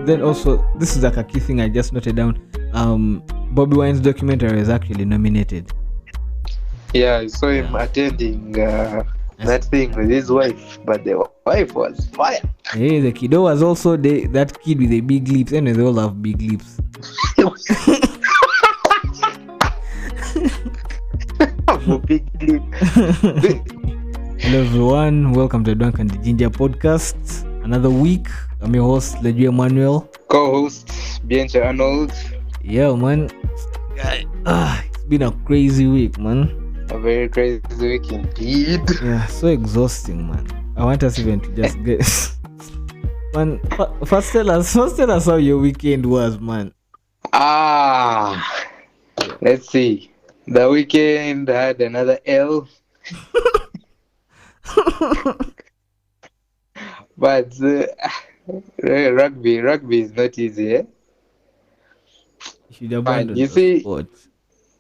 then also, this is like a key thing I just noted down. Bobby Wine's documentary is actually nominated. Yeah, I saw him attending that thing with his wife, but the wife was fire. Hey, the kiddo was also that kid with the big lips. Anyway, they all have big lips. Big lip. Hello everyone, welcome to Dunk and the Ginger podcast. Another week. I'm your host, Leju Emmanuel. Co-host, Bianca Arnold. Yeah, man. It's been a crazy week, man. A very crazy week indeed. Yeah, so exhausting, man. I want us even to just get... Man, first tell us how your weekend was, man. Let's see. The weekend had another L. But rugby is not easy, eh? You should abandon the sport.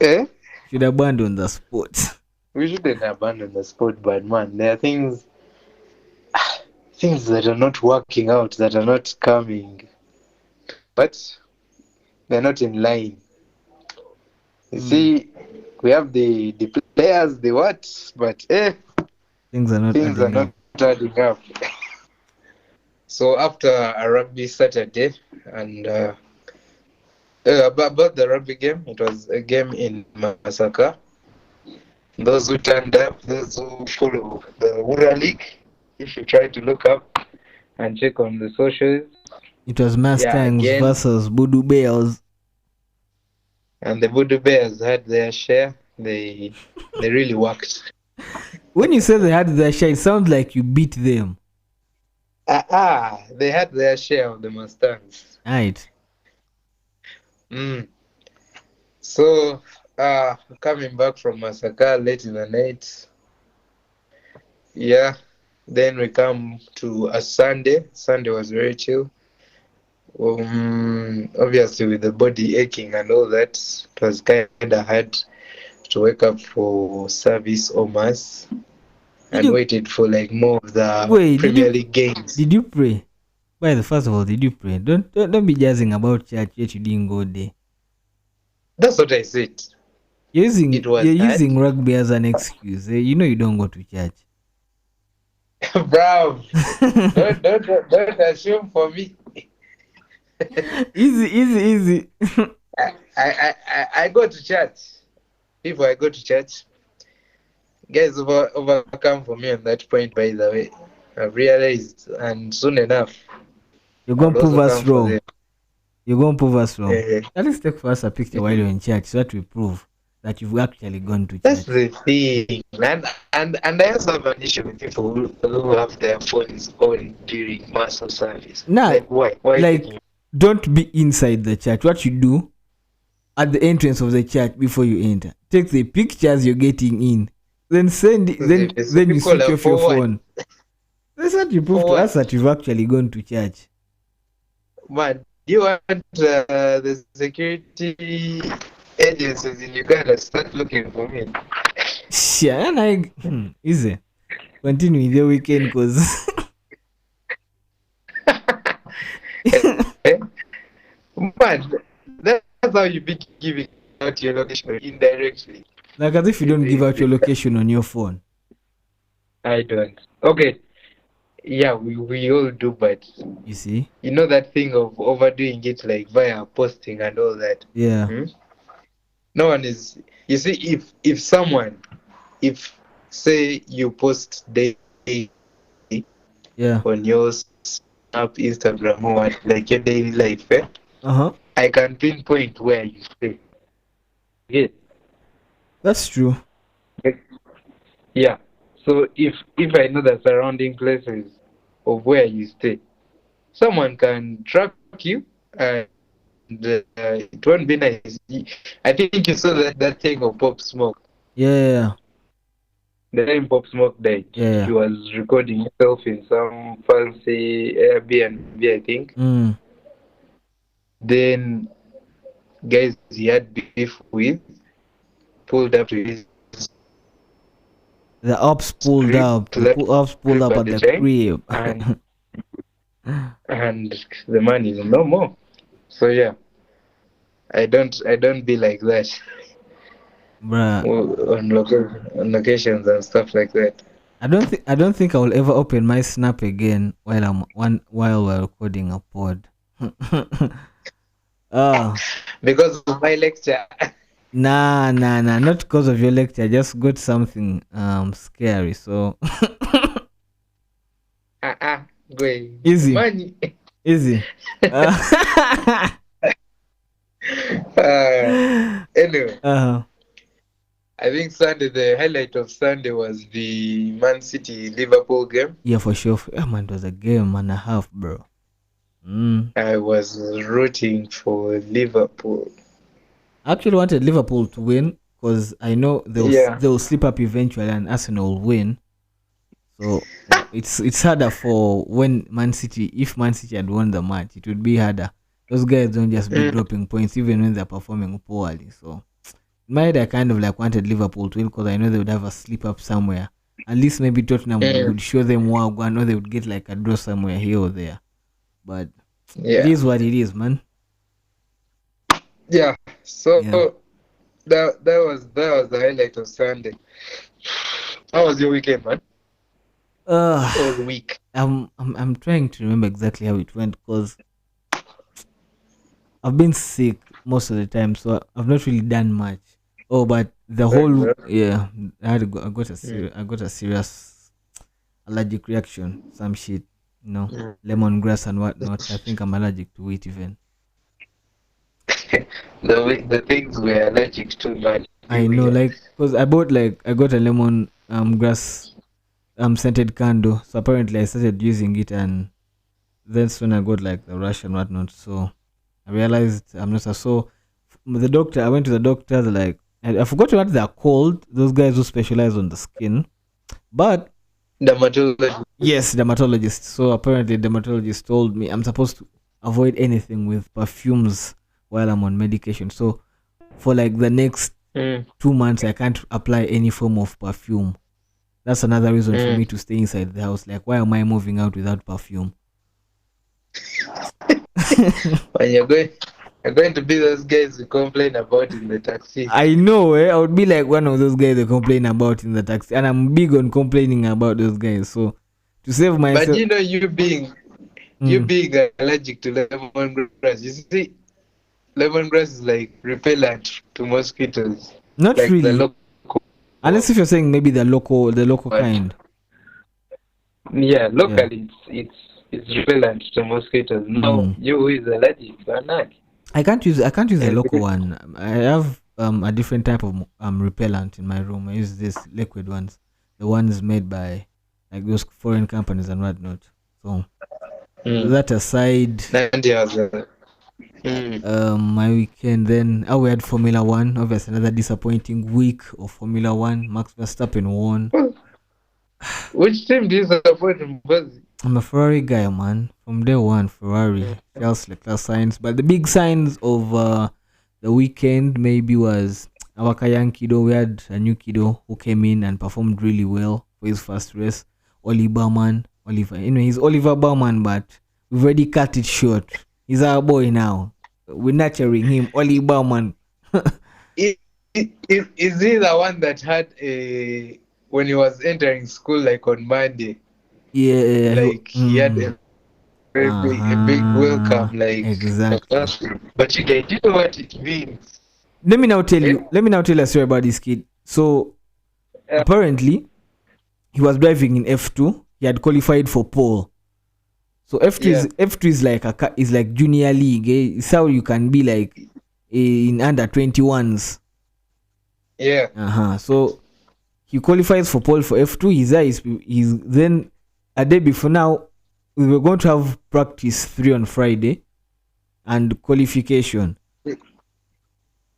Eh? Should abandon the sport. We shouldn't abandon the sport, but man, there are things that are not working out, that are not coming. But they're not in line. You see, we have the players, the what, but things are not adding up. So after a rugby Saturday, and about the rugby game, it was a game in Masaka. Those who turned up, those who follow the Wura League, you should try to look up and check on the socials. It was Mustangs versus Voodoo Bears. And the Voodoo Bears had their share. They really worked. When you say they had their share, it sounds like you beat them. They had their share of the Mustangs. Right. So, coming back from Masaka late in the night, then we come to a Sunday. Sunday was very chill. Obviously with the body aching and all that, it was kind of hard to wake up for service or mass and waited for like more of the Premier League games. Did you pray? First of all, did you pray? Don't be jazzing about church yet you didn't go there. That's what I said. You're using rugby as an excuse. You know you don't go to church. Bravo. don't assume for me. Easy. I go to church. Before I go to church, guys overcome for me on that point, by the way. I've realized, and soon enough, you're going to prove us wrong. At least take for us a picture while you're in church so that we prove that you've actually gone to church. That's the thing. And I also have an issue with people who have their phones on during mass or service. Like, why? Like, don't be inside the church. What you do at the entrance of the church before you enter, take the pictures you're getting in, then then you switch off your phone. That's what you prove to us that you've actually gone to church. Man, do you want the security agencies in Uganda start looking for me? Easy. Continue with your weekend, cause man, that's how you be giving out your location indirectly. Like as if you don't give out your location on your phone. I don't. Okay. Yeah, we all do, but you see, you know that thing of overdoing it, like via posting and all that. Yeah. No one is. You see, if say you post daily, on your Snap, Instagram, or what, like your daily life, I can pinpoint where you stay. Yeah. That's true. Yeah. So if I know the surrounding places of where you stay, someone can track you, and it won't be nice. I think you saw that thing of Pop Smoke. Yeah. The time Pop Smoke died, he was recording himself in some fancy Airbnb, I think. Then guys he had beef with pulled up to his. The ops pulled up. The ops pulled up at the crib. and the man is no more. So yeah, I don't be like that. Bruh. On locations and stuff like that. I don't think I will ever open my Snap again while we're recording a pod. Because of my lecture. Nah, not because of your lecture. I just got something scary. So Going easy, money. easy. Anyway, Uh-huh. I think Sunday, the highlight of Sunday was the Man City Liverpool game. Yeah, for sure. Man, it was a game and a half, bro. I was rooting for Liverpool. I actually wanted Liverpool to win because I know they'll slip up eventually and Arsenal will win. So it's harder for when if Man City had won the match, it would be harder. Those guys don't just be dropping points even when they're performing poorly. So in my head, I kind of like wanted Liverpool to win because I know they would have a slip up somewhere. At least maybe Tottenham would show them wow, I know they would get like a draw somewhere here or there. But it is what it is, man. Yeah. So that was the highlight of Sunday. How was your weekend, man? All week. I'm trying to remember exactly how it went because I've been sick most of the time, so I've not really done much. Oh, but the whole I got a serious allergic reaction, some shit, lemongrass and whatnot. I think I'm allergic to it even. The things we're allergic to, man. I know, like, because I got a lemon grass scented candle, so apparently I started using it, and that's when I got like the rash and whatnot. So I realized I'm not so. I went to the doctor. Like, I forgot what they're called. Those guys who specialize on the skin, but dermatologist. Yes, dermatologist. So apparently, dermatologist told me I'm supposed to avoid anything with perfumes while I'm on medication. So for like the next 2 months, I can't apply any form of perfume. That's another reason for me to stay inside the house. Like, why am I moving out without perfume? When you're going to be those guys who complain about in the taxi. I know, I would be like one of those guys who complain about in the taxi, and I'm big on complaining about those guys. So to save myself, but you being allergic to lemongrass, you see, lemongrass is like repellent to mosquitoes. Not like really. Unless if you're saying maybe the local kind. Yeah, locally it's repellent to mosquitoes. No, you who is allergic, you're not. I can't use the local one. I have a different type of repellent in my room. I use these liquid ones, the ones made by like those foreign companies and whatnot. So that aside, my weekend then we had Formula One. Obviously, another disappointing week of Formula One. Max Verstappen won. Which team do you support? I'm a Ferrari guy, man. From day one, Ferrari. Charles Leclerc signs. But the big signs of the weekend maybe was our young kiddo. We had a new kiddo who came in and performed really well for his first race. Oliver. He's Oliver Baumann, but we've already cut it short. He's our boy now. We're nurturing him. Oliver Baumann. Is he the one that had when he was entering school, like on Monday? Yeah, like he had a big welcome, like exactly. But you know what it means. Let me now tell you a story about this kid. So apparently, he was driving in F2. He had qualified for pole. So F2 is like junior league. It's how you can be like in under 21s. Yeah. So he qualifies for pole for F2. He's then a day before now. We were going to have practice 3 on Friday and qualification.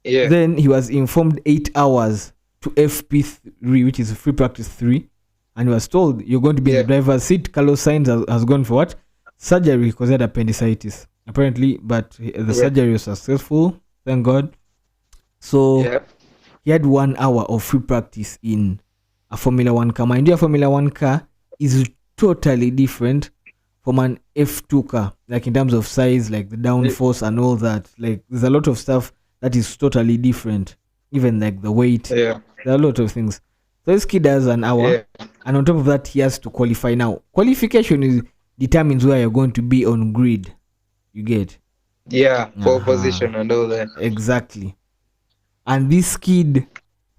Yeah. Then he was informed 8 hours to FP3, which is free practice 3, and he was told you're going to be in the driver's seat. Carlos Sainz has gone for what? Surgery because he had appendicitis apparently, but the surgery was successful, thank God. So he had 1 hour of free practice in a Formula 1 car. Mind you, a Formula 1 car is totally different from an F2 car, like in terms of size, like the downforce and all that. Like there's a lot of stuff that is totally different, even like the weight. Yeah. There are a lot of things. So this kid has an hour, and on top of that, he has to qualify. Now, qualification determines where you're going to be on grid. You get? Yeah, pole position and all that. Exactly. And this kid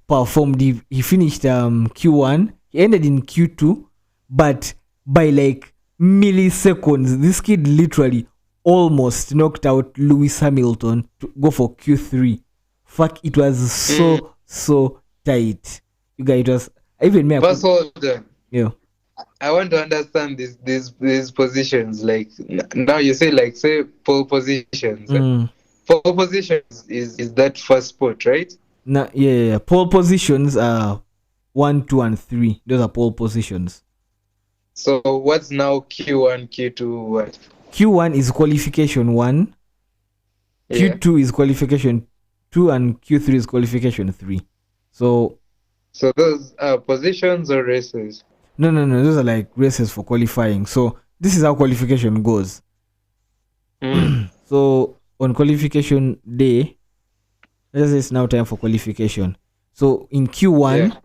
performed. He finished Q1. He ended in Q2, but by like milliseconds, this kid literally almost knocked out Lewis Hamilton to go for Q3. Fuck, it was so tight. You guys, it was even me. First of all, yeah. I want to understand these positions. Like now, you say pole positions. Pole positions is that first spot, right? No, yeah. Pole positions are 1, 2, and 3. Those are pole positions. So what's now Q1, Q2? What? Q1 is qualification 1. Q2 is qualification 2, and Q3 is qualification 3. So those are positions or races? No. Those are like races for qualifying. So this is how qualification goes. So on qualification day, let's say it's now time for qualification. So in Q1,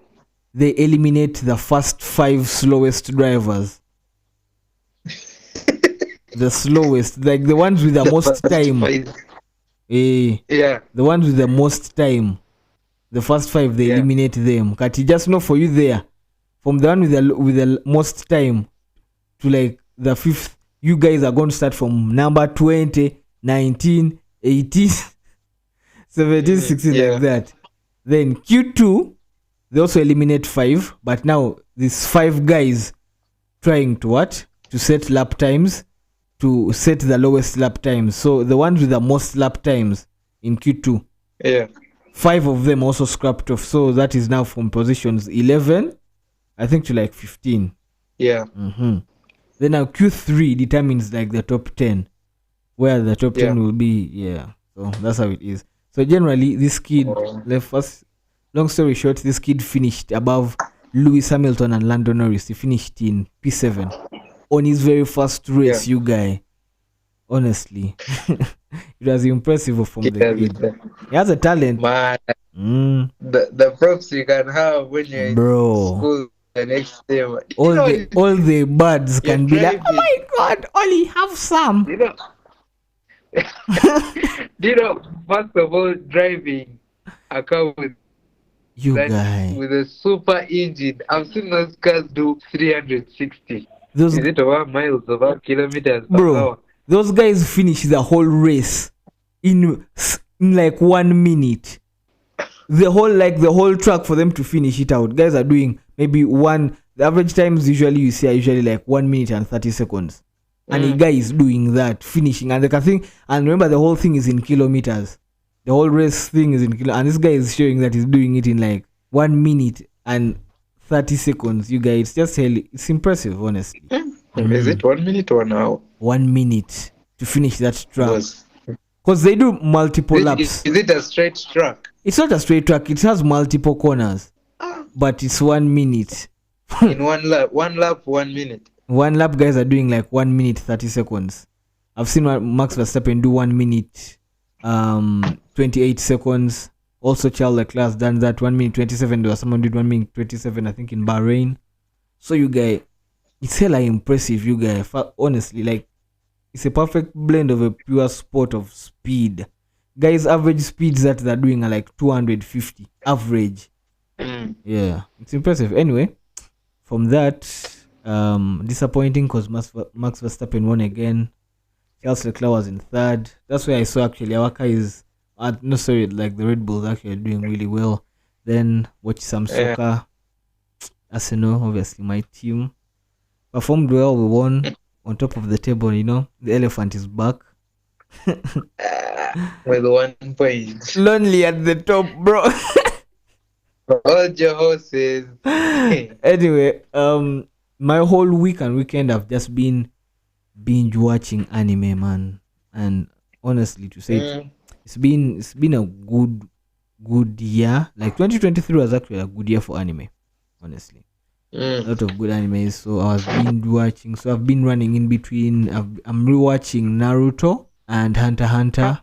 they eliminate the first 5 slowest drivers. The slowest, like the ones with the most time. The ones with the most time. The first 5, they eliminate them. Kati, just know for you there, from the one with the most time to like the 5th, you guys are going to start from number 20, 19, 18, 17, 16, like that. Then Q2, they also eliminate 5, but now these 5 guys trying to what? To set lap times, to set the lowest lap times. So the ones with the most lap times in Q2, 5 of them also scrapped off. So that is now from positions 11, I think, to like 15. Yeah. Then now Q3 determines like the top 10, where the top 10 will be. Yeah. So that's how it is. So generally, this kid, long story short, this kid finished above Lewis Hamilton and Lando Norris. He finished in P7 on his very first race, you guy. Honestly. It was impressive from the kid. He has a talent. Man, the props you can have when you're in school the next day. All the buds can be like, oh my god, Ollie, have some. First of all, driving a car with a super engine. I've seen those cars do 360. Is it over miles, over kilometers per hour? Those guys finish the whole race in like 1 minute. The whole track for them to finish it out. Guys are doing maybe the average times usually you see are usually like 1 minute and 30 seconds. And a guy is doing that, finishing. And and remember, the whole thing is in kilometers. The whole race thing is in kilometers. And this guy is showing that he's doing it in like 1 minute and 30 seconds. You guys, it's impressive, honestly. Is it 1 minute or 1 hour? 1 minute to finish that track. Because they do multiple laps. Is it a straight track? It's not a straight track. It has multiple corners. But it's 1 minute. In one lap, 1 minute. 1 lap, guys are doing like 1 minute 30 seconds. I've seen Max Verstappen do 1 minute 28 seconds. Also Charles Leclerc done that 1 minute 27. There was someone did 1 minute 27, I think, in Bahrain. So you guys, it's hella impressive, you guys. Honestly, like, it's a perfect blend of a pure sport of speed. Guys, average speeds that they're doing are like 250 average. Yeah, it's impressive. Anyway, from that, disappointing because Max Verstappen won again. Charles Leclerc was in 3rd. That's where I saw actually our car is like the Red Bulls actually doing really well. Then watch some soccer. Arsenal, obviously my team, performed well. We won. On top of the table, the elephant is back. With 1 point. Lonely at the top, bro. Hold your horses. Anyway, my whole week and weekend I've just been binge watching anime, man. And honestly, to say it's been a good year. Like 2023 was actually a good year for anime, honestly. A lot of good animes. So I was been watching. So I've been running in between. I'm rewatching Naruto and Hunter x Hunter.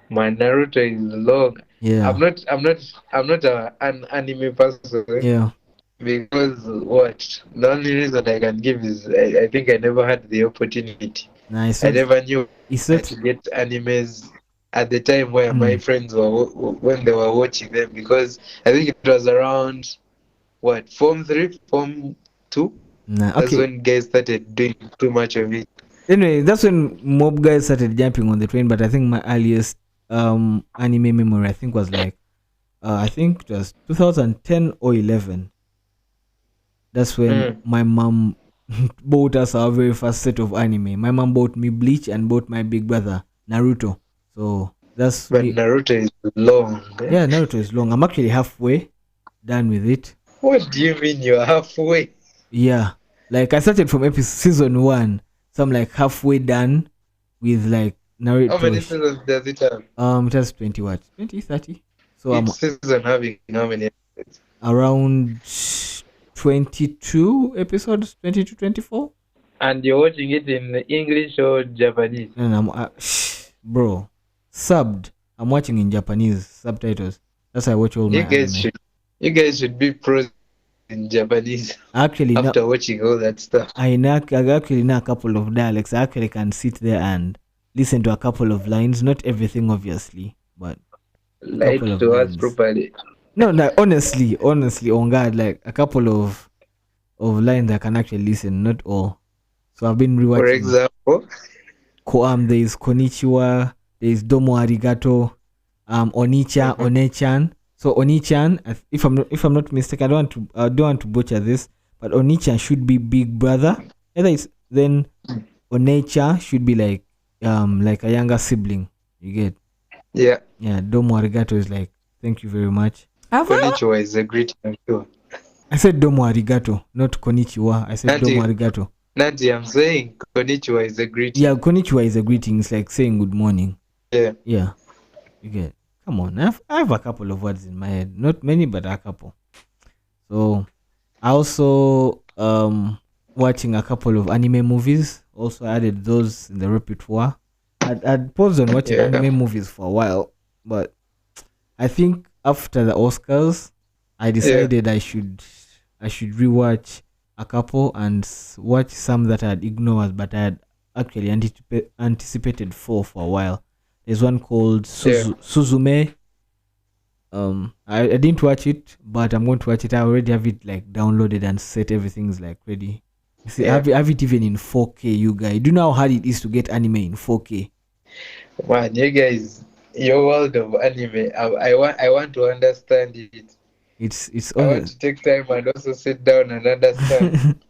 My Naruto is long. Yeah. I'm not an anime person. Yeah. Because what? The only reason I can give is I think I never had the opportunity. Nice. I never knew to get animes at the time where my friends were when they were watching them, because I think it was around what, Form 3, Form 2. That's when guys started doing too much of it. Anyway, that's when mob guys started jumping on the train. But I think my earliest anime memory, I think, was like I think it was 2010 or 11. That's when my mom bought us our very first set of anime. My mom bought me Bleach and bought my big brother Naruto. So that's. But Naruto is long. Yeah, Naruto is long. I'm actually halfway done with it. What do you mean you're halfway? Yeah, like I started from season 1, so I'm like halfway done with like Naruto. How many seasons does it have? It has 20 what? 20, 30. So each season having how many episodes? Around 22 episodes, 22, 24. And you're watching it in English or Japanese? No, bro, subbed. I'm watching in Japanese subtitles. That's how I watch all my anime. You guys should be pros in Japanese. Actually, after watching all that stuff. I actually know a couple of dialects. I actually can sit there and listen to a couple of lines. Not everything, obviously, but like to us properly. No, honestly, on God, like a couple of lines I can actually listen, not all. So I've been rewatching. For example, there is Konnichiwa, there is Domo Arigato, Onicha, Onechan. So Onichan, if I'm not mistaken, I don't want to butcher this, but Onichan should be big brother. Then Onecha should be like a younger sibling. You get? Yeah. Yeah. Domo Arigato is like thank you very much. Konnichiwa is a greeting, I'm sure. I said Domo Arigato, not Konnichiwa. I said Domo Arigato. Nanti, I'm saying Konnichiwa is a greeting. Yeah, Konnichiwa is a greeting. It's like saying good morning. Yeah. Yeah. You get? Come on, I have a couple of words in my head. Not many, but a couple. So, I also watching a couple of anime movies. Also added those in the repertoire. I'd paused on watching anime movies for a while, but I think after the Oscars, I decided I should rewatch a couple and watch some that I had ignored, but I had actually anticipated for a while. There's one called Suzume. I didn't watch it, but I'm going to watch it. I already have it like downloaded and set. Everything's like ready. See, I have it even in 4K. You guys, do you know how hard it is to get anime in 4K? Man, you guys, your world of anime. I want to understand it. I want to take time and also sit down and understand.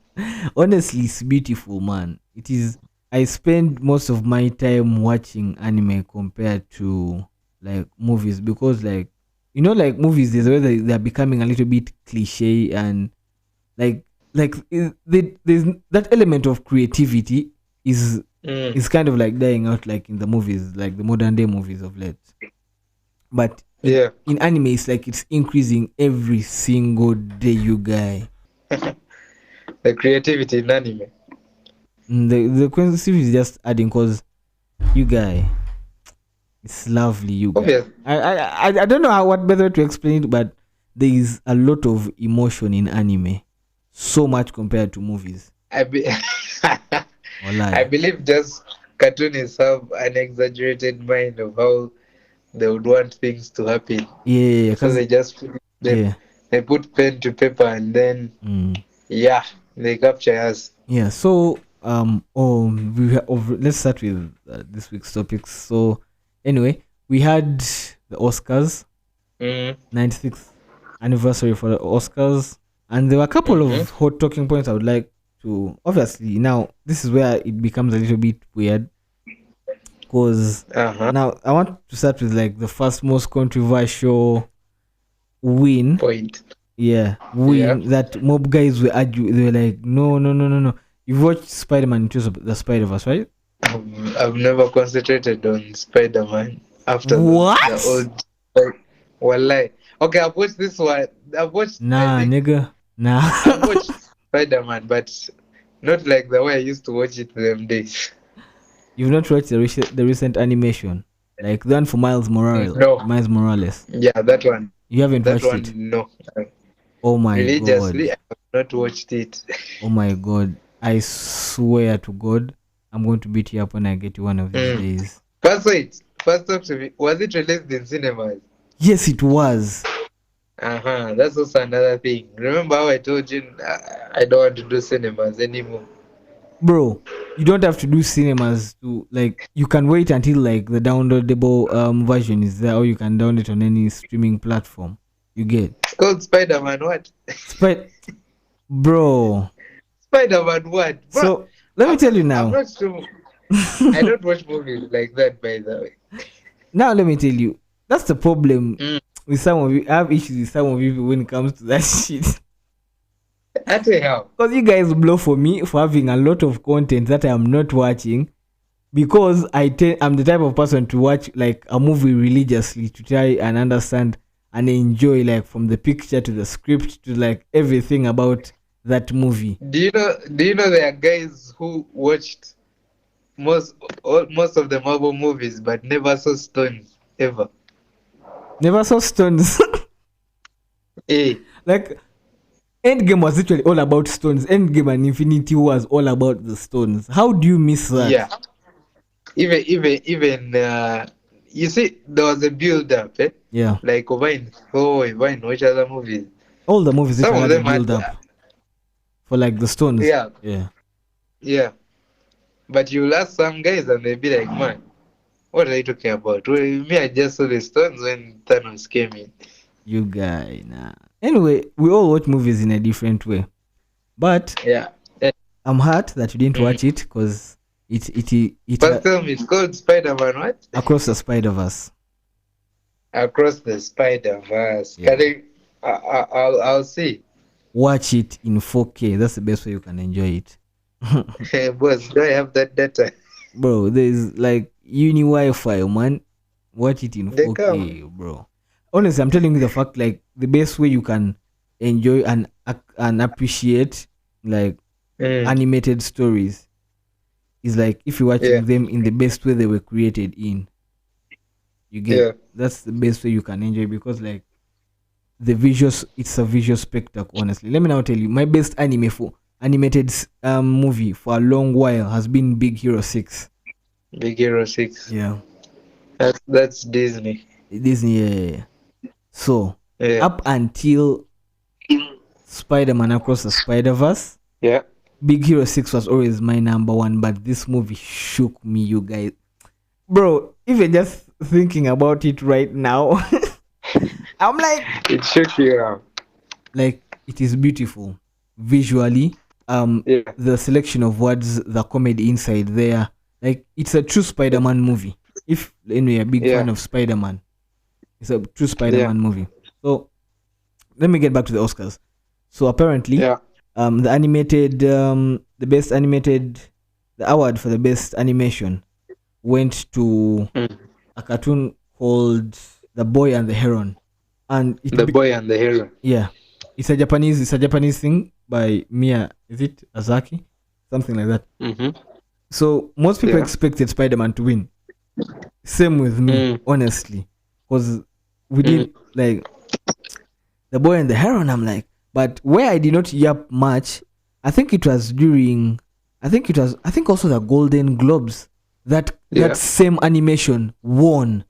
Honestly, it's beautiful, man. It is. I spend most of my time watching anime compared to like movies, because like movies, there's a way they're becoming a little bit cliche, and there's that element of creativity is kind of like dying out, like in the movies, like the modern day movies of late. But in anime, it's like it's increasing every single day, you guys. The creativity in anime. The creativity is just adding, cause you guys, it's lovely. You guys, I don't know what better to explain it, but there is a lot of emotion in anime, so much compared to movies. I believe just cartoonists have an exaggerated mind of how they would want things to happen. Yeah, so they just they put pen to paper and then they capture us. Yeah, so let's start with this week's topics. So anyway, we had the Oscars, 96th anniversary for the Oscars, and there were a couple of hot talking points I would like to. Obviously, now this is where it becomes a little bit weird, because now I want to start with like the first most controversial win. That mob guys were arguing. They were like, no. You've watched Spider-Man Into the Spider-Verse, right? I've never concentrated on Spider-Man after what? The old. Wallahi. Okay, I've watched this one. I've watched. Nigga. Nah. I've watched Spider-Man, but not like the way I used to watch it them days. You've not watched the recent animation, like the one for Miles Morales. No. Miles Morales. Yeah, that one. You haven't That watched one, it. no. Oh my Religiously, god. I have not watched it. Oh my god. I swear to God, I'm going to beat you up when I get you one of these days. First talk to me. Was it released in cinemas? Yes, it was. That's also another thing. Remember how I told you I don't want to do cinemas anymore? Bro, you don't have to do cinemas to, like, you can wait until like the downloadable version is there, or you can download it on any streaming platform. You get? It's called Spider-Man what? Bro. Spider-Man what? Bro, so let me tell you now. I'm not sure. I don't watch movies like that, by the way. Now let me tell you. That's the problem with some of you. I have issues with some of you when it comes to that shit. I tell you how. Because you guys blow for me for having a lot of content that I am not watching, because I'm the type of person to watch like a movie religiously to try and understand and enjoy, like, from the picture to the script to like everything about that movie. Do you know there are guys who watched most of the Marvel movies but never saw Stones ever? Never saw Stones. Hey. Like, Endgame was literally all about stones. Endgame and Infinity was all about the stones. How do you miss that? Yeah. Even you see, there was a build up, eh? Yeah. Like over in which other movies? All the movies Some of them build up for like the stones. Yeah. Yeah. Yeah. But you'll ask some guys and they'll be like, man, what are you talking about? Well, me, I just saw the stones when Thanos came in. You guy, nah. Anyway, we all watch movies in a different way. But yeah, I'm hurt that you didn't watch it because it. But tell me, it's called Spider-Man what? Across the Spider-Verse. Across the Spider-Verse. Yeah. I'll see. Watch it in 4K. That's the best way you can enjoy it. Hey, boss, do I have that data? Bro, there's like uni Wi-Fi, man. Watch it in 4K, bro. Honestly, I'm telling you the fact, like, the best way you can enjoy and appreciate like animated stories is like if you're watching them in the best way they were created in. You get that's the best way you can enjoy, because like the visuals, it's a visual spectacle. Honestly, let me now tell you, my best animated movie for a long while has been Big Hero 6. Big Hero 6. Yeah, that's Disney. Yeah. So up until Spider-Man Across the Spider-Verse, Big Hero 6 was always my number one. But this movie shook me, you guys. Bro, even just thinking about it right now, I'm like, it shook you out. Like, it is beautiful visually. The selection of words, the comedy inside there, like, it's a true Spider-Man movie. If you're a big fan of Spider-Man, it's a true Spider-Man movie. So let me get back to the Oscars. So apparently, the award for the best animation went to a cartoon called The Boy and the Heron. And The Boy and the Heron. Yeah, it's a Japanese thing by Mia. Is it Azaki? Something like that. Mm-hmm. So most people expected Spider-Man to win. Same with me, honestly, because we didn't like The Boy and the Heron. I'm like, but where I did not yap much, I think also the Golden Globes that same animation won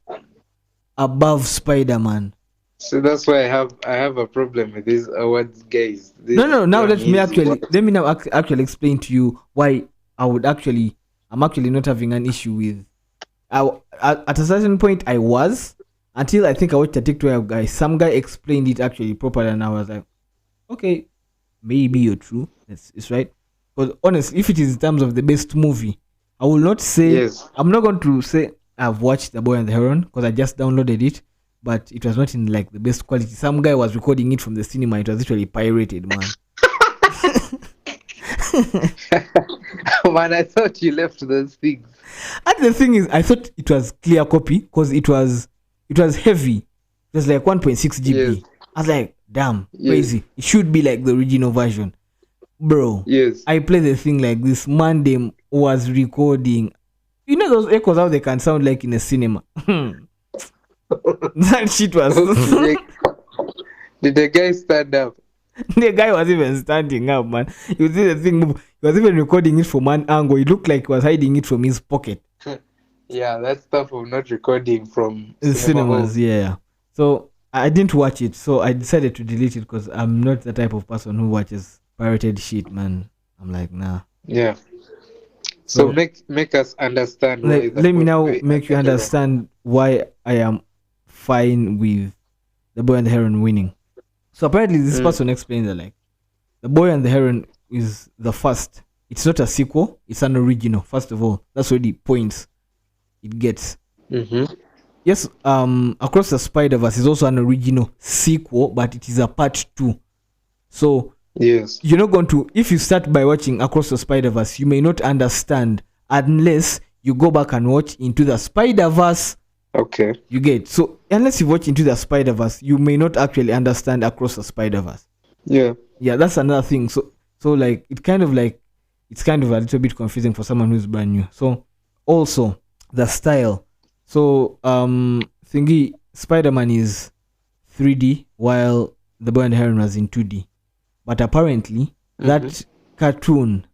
above Spider-Man. So that's why I have a problem with these awards, guys. No. Now let me actually explain to you why I'm actually not having an issue with. At a certain point, I was, until I think I watched a TikTok guy. Some guy explained it actually properly, and I was like, okay, maybe you're true. It's right. But honestly, if it is in terms of the best movie, I will not say. Yes. I'm not going to say I've watched The Boy and the Heron because I just downloaded it, but it was not in like the best quality. Some guy was recording it from the cinema. It was literally pirated, man. Man, I thought you left those things. And the thing is, I thought it was clear copy because it was heavy. It was like 1.6 GB. Yes. I was like, damn, crazy. It should be like the original version. Bro. Yes. I play the thing like this. Monday was recording. You know those echoes how they can sound like in a cinema. That shit was. Did the guy stand up? The guy was even standing up, man. You see the thing move. He was even recording it from one angle. It looked like he was hiding it from his pocket. Yeah, that's stuff of not recording from cinemas. Yeah. So I didn't watch it, so I decided to delete it because I'm not the type of person who watches pirated shit, man. I'm like, nah. Yeah. So make us understand why. Let me now make you understand why I am fine with The Boy and the Heron winning. So apparently this person explained that like The Boy and the Heron is the first. It's not a sequel, it's an original. First of all, that's where the points it gets. Yes, Across the Spider-Verse is also an original sequel, but it is a part 2. So yes, you're not going to, if you start by watching Across the Spider-Verse, you may not understand unless you go back and watch Into the Spider-Verse. Okay. You get, so unless you watch Into the Spider-Verse, you may not actually understand Across the Spider-Verse. Yeah, that's another thing. So like it's kind of a little bit confusing for someone who's brand new. So also the style. So thingy Spider-Man is 3D while The Boy and the Heron was in 2D. But apparently that cartoon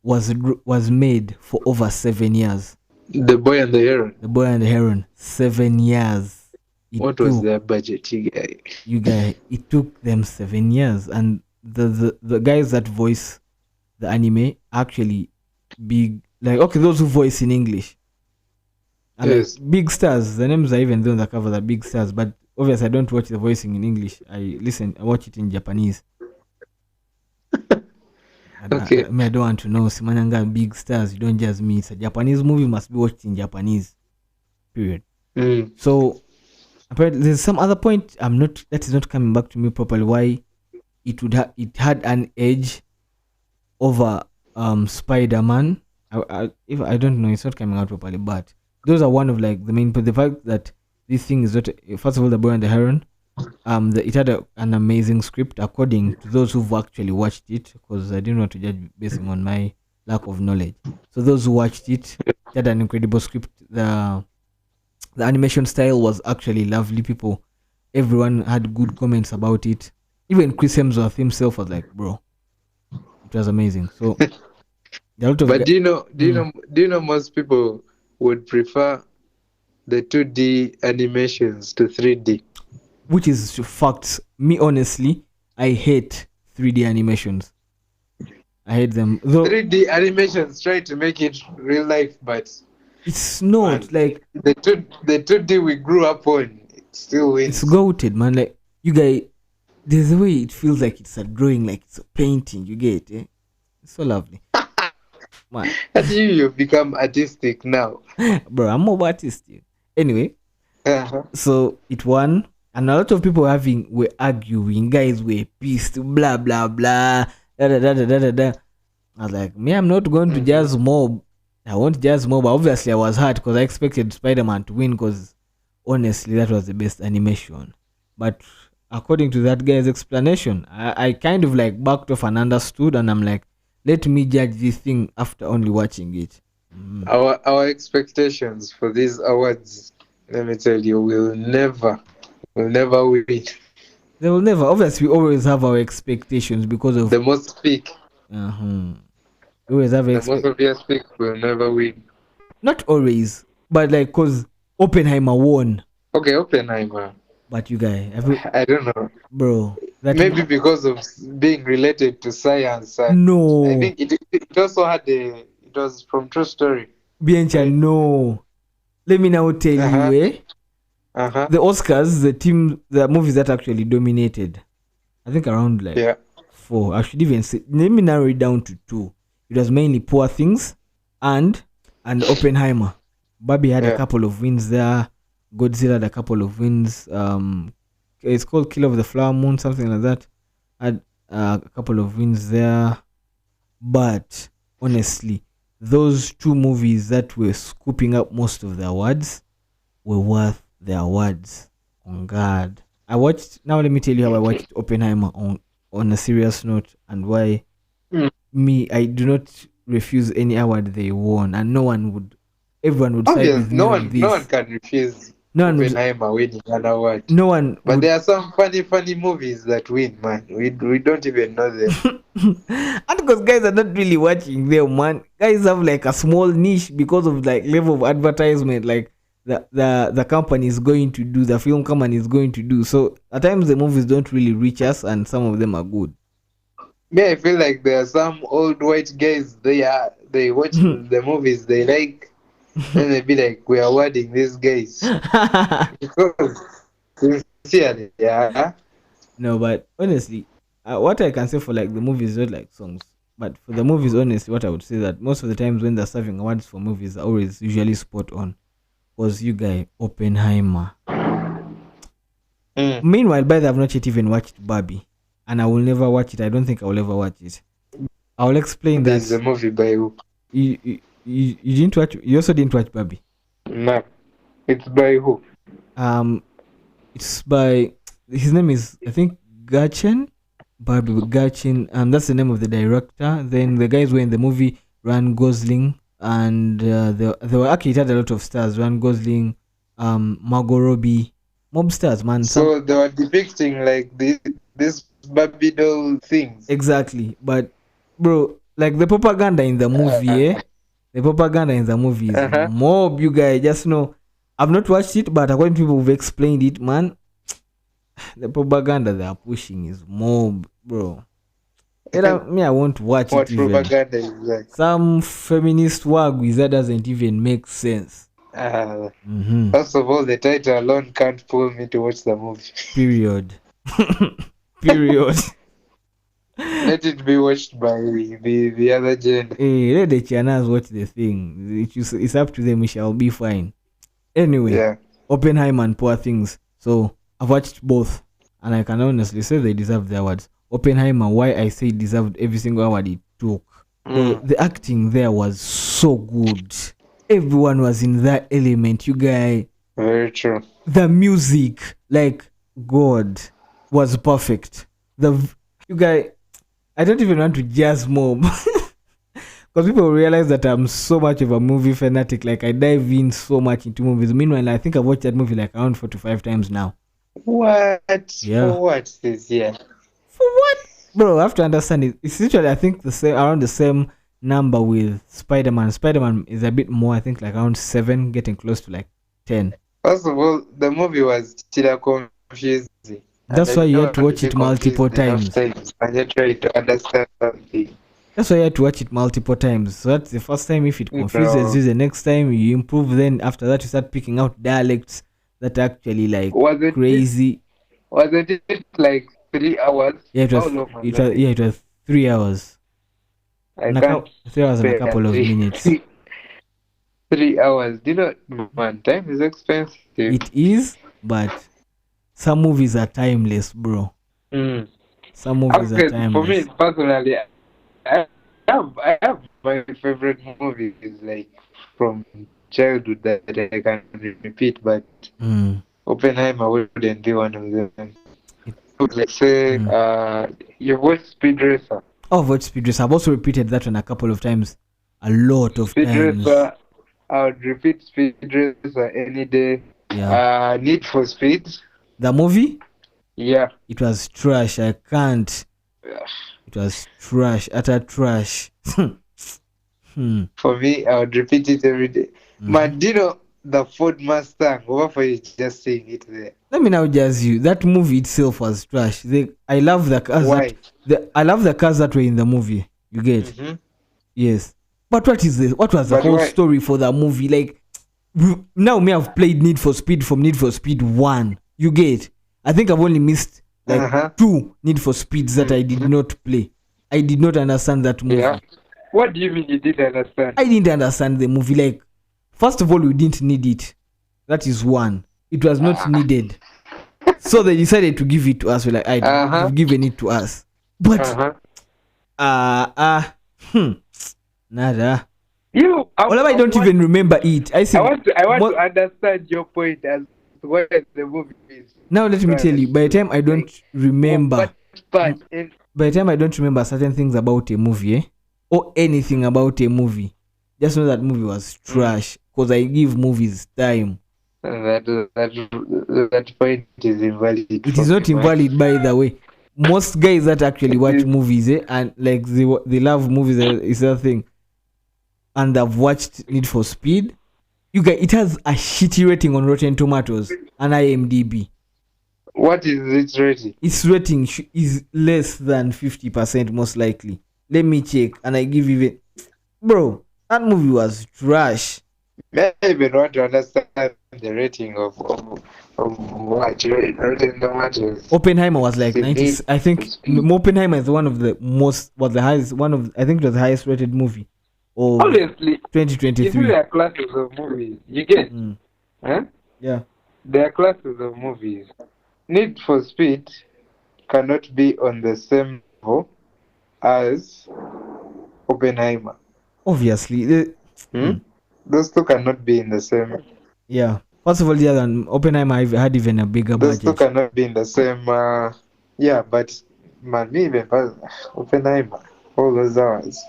was made for over 7 years. The Boy and the Heron. The Boy and the Heron, 7 years. What was their budget, you guys? It took them 7 years, and the guys that voice the anime actually big, like, okay, those who voice in English. And yes. Like big stars. The names are even on the cover, the big stars. But obviously, I don't watch the voicing in English. I watch it in Japanese. Okay. I don't want to know. Simananga big stars. You don't judge me. It's a Japanese movie, must be watched in Japanese. Period. So apparently, there's some other point. That is not coming back to me properly. Why it had an edge over Spider-Man. If I don't know, it's not coming out properly. But those are one of like the main. But the fact that this thing is not, first of all, The Boy and the Heron. It had an amazing script according to those who've actually watched it, because I didn't want to judge based on my lack of knowledge. So those who watched it, it had an incredible script. The animation style was actually lovely. Everyone had good comments about it. Even Chris Hemsworth himself was like, bro, it was amazing. So but do you know most people would prefer the 2D animations to 3D? Which is facts. Me, honestly, I hate 3D animations. I hate them. Though 3D animations try to make it real life, but it's not, man, like the 2D we grew up on. It still wins. It's goated, man. Like, you guys, there's a way it feels like it's a drawing, like it's a painting. You get it? It's so lovely. Man. As you've become artistic now. Bro, I'm more artistic. Anyway, so it won. And a lot of people were arguing, guys were pissed, blah, blah, blah, da, da, da, da, da, da. I was like, me, I'm not going to jazz mob. I won't jazz mob. Obviously, I was hurt because I expected Spider-Man to win because, honestly, that was the best animation. But according to that guy's explanation, I kind of like backed off and understood, and I'm like, let me judge this thing after only watching it. Our expectations for these awards, let me tell you, will never win. They will never. Obviously, we always have our expectations because of the most peak. We always have the most obvious pick will never win. Not always, but like, because Oppenheimer won. Okay, Oppenheimer. But you guys, I don't know, bro. Maybe because of being related to science. No, I think it also had it was from true story. Bianca, right? No. Let me now tell you, the Oscars, the movies that actually dominated, I think around like 4. I should even say, let me narrow it down to 2. It was mainly Poor Things and Oppenheimer. Barbie had a couple of wins there. Godzilla had a couple of wins. It's called Killer of the Flower Moon, something like that. Had a couple of wins there. But honestly, those 2 movies that were scooping up most of the awards were worth the awards. On God. Now let me tell you how I watched Oppenheimer on a serious note and why Me, I do not refuse any award they won, and everyone would side Obvious, with me on no one this. can refuse No one would, Oppenheimer winning an award. no one But would. there are some funny movies that win, man. We don't even know them. And because guys are not really watching them, man. Guys have like a small niche because of like level of advertisement, like the company is going to do, the film company is going to do. So at times the movies don't really reach us, and some of them are good. Yeah, I feel like there are some old white guys. They watch the movies they like, and they be like, "We are awarding these guys because sincerely, yeah." No, but honestly, what I can say for like the movies, not like songs, but for the movies, honestly, what I would say that most of the times when they're serving awards for movies, are always usually spot on. Was you guy Oppenheimer? Meanwhile, by the I've not yet even watched Barbie, and I will never watch it. I don't think I will ever watch it. I will explain that. There's a movie by who? You didn't watch. You also didn't watch Barbie. No, it's by who? It's by, his name is, I think, Gachin. Barbie Gachin. That's the name of the director. Then the guys were in the movie, Ryan Gosling, and they were actually, it had a lot of stars. Ryan Gosling, Margot Robbie, mob stars, man. So they were depicting like this Barbie doll things. Exactly, but bro, like the propaganda in the movie, the propaganda in the movie is mob. You guys just know. I've not watched it, but according to people who've explained it, man, the propaganda they are pushing is mob, bro. Me, I won't watch what it. What propaganda is like? Some feminist wag that doesn't even make sense. First of all, the title alone can't pull me to watch the movie. Period. Period. Let it be watched by the other gender. Hey, let the Chianas watch the thing. It's up to them. We shall be fine. Anyway, yeah. Oppenheimer and Poor Things. So I've watched both, and I can honestly say they deserve the awards. Oppenheimer, why I say it deserved every single award it took. The acting there was so good. Everyone was in that element. You guys. Very true. The music, like God, was perfect. You guys, I don't even want to jazz mob. Because people realize that I'm so much of a movie fanatic. Like, I dive in so much into movies. Meanwhile, I think I've watched that movie like around 4 to 5 times now. What? Yeah. For what this year? For what? Bro, I have to understand it. It's literally, I think, around the same number with Spider-Man. Spider-Man is a bit more, I think, like around 7, getting close to like 10. First of all, the movie was still confusing. That's why you had to watch it multiple times. And you try to understand something. That's why you had to watch it multiple times. So that's the first time. If it confuses you, the next time you improve. Then after that, you start picking out dialects that are actually like crazy. Wasn't it like 3 hours? Yeah, it was 3 hours. 3 hours and a couple of minutes. 3 hours. Do you know, man, time is expensive. It is, but some movies are timeless, bro. Some movies are timeless. For me personally, I have my favorite movies like from childhood that I can repeat, but Oppenheimer wouldn't be one of them. Let's say you watched Speed Racer. Oh, I've watched Speed Racer. I've also repeated that one a couple of times. A lot of Speed times. Racer, I would repeat Speed Racer any day. Yeah. Need for Speed. The movie? Yeah. It was trash. I can't. It was trash. Utter trash. For me, I would repeat it every day. Man, do you know the Ford Mustang? What for you just saying it there? Let me now jazz you. That movie itself was trash. I love the cars. Why? I love the cars that were in the movie. You get? Yes. But what was the whole story for the movie? Like, now me have played Need for Speed from Need for Speed 1. You get? I think I've only missed like 2 Need for Speeds that I did not play. I did not understand that movie. Yeah. What do you mean you didn't understand? I didn't understand the movie. Like, first of all, we didn't need it. That is one. It was not needed. So they decided to give it to us. We're like, you've given it to us. But, nada. I don't even remember it. I want to understand your point as to where the movie is. Now let me tell you. By the time I don't remember. But by the time I don't remember certain things about a movie, or anything about a movie, just know that movie was trash. Because I give movies time. That point is invalid. It is not invalid, by the way. Most guys that actually watch movies, and like they love movies, is that thing, and they've watched Need for Speed. You guys, it has a shitty rating on Rotten Tomatoes and IMDb. What is its rating? Its rating is less than 50%, most likely. Let me check, and I give even. Bro, that movie was trash. Maybe not to understand the rating of what Rotten Tomatoes. Oppenheimer was like 90. I think Oppenheimer is one of the most, was the highest, I think it was the highest rated movie. Obviously, 2023. You see, there are classes of movies. You get? Huh? Yeah. There are classes of movies. Need for Speed cannot be on the same level as Oppenheimer. Obviously. Those two cannot be in the same. Yeah. First of all, the other Oppenheimer had even a bigger budget. Those two cannot be in the same. Yeah, but man, me even Oppenheimer, all those hours.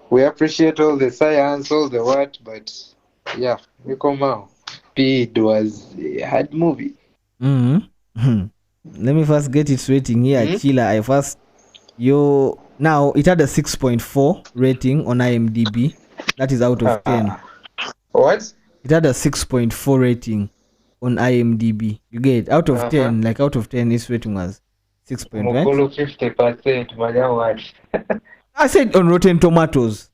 We appreciate all the science, all the what, but yeah, we come out. Speed was a hard movie. Let me first get its rating here. Chila, now it had a 6.4 rating on IMDb. That is out of 10. What? It had a 6.4 rating on IMDb. You get out of 10, like out of 10, its rating was 50%. I said on Rotten Tomatoes,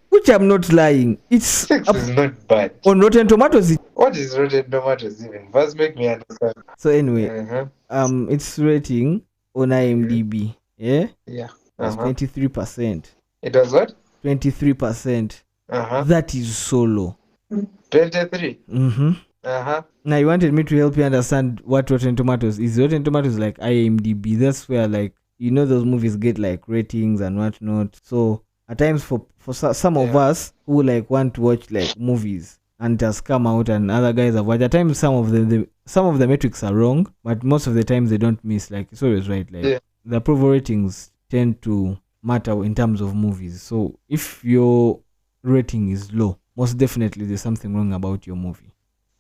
which I'm not lying. It's 6 is not bad. On Rotten Tomatoes. What is Rotten Tomatoes even? First, make me understand. So anyway, its rating on IMDb, yeah, was 23%. It was what? 23%. That is so low. 23. Now you wanted me to help you understand what Rotten Tomatoes is. Rotten Tomatoes like IMDb. That's where, like, you know, those movies get like ratings and whatnot. So at times for some of us who like want to watch like movies and it has come out and other guys have watched, at times some of the metrics are wrong, but most of the times they don't miss. Like, it's always right. Like the approval ratings tend to matter in terms of movies. So if your rating is low, most definitely there's something wrong about your movie.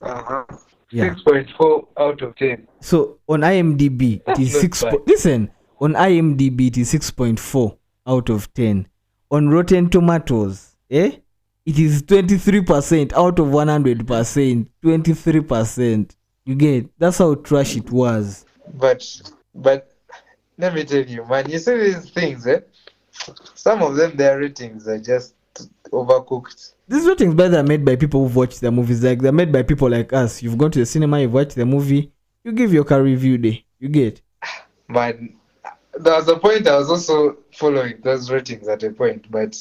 6.4 out of 10. So on IMDb it is 6. Listen, on IMDb it is 6.4 out of 10. On Rotten Tomatoes, it is 23% out of 100%. 23%. You get? That's how trash it was. But let me tell you, man. You see these things, some of them, their ratings are just overcooked. These ratings, by the way, are made by people who've watched the movies. Like, they're made by people like us. You've gone to the cinema, you've watched the movie, you give your car review day. You get? Man, there was a point I was also following those ratings at a point, but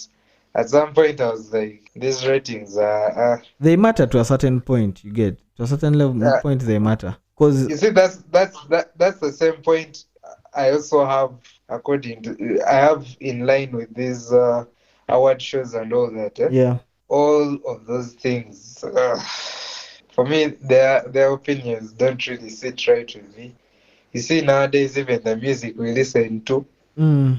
at some point I was like, these ratings are they matter to a certain point. You get? To a certain level point, they matter. Cause you see, that's the same point I also have. I have in line with these award shows and all that. Yeah. All of those things, for me, their opinions don't really sit right with me. You see, nowadays, even the music we listen to,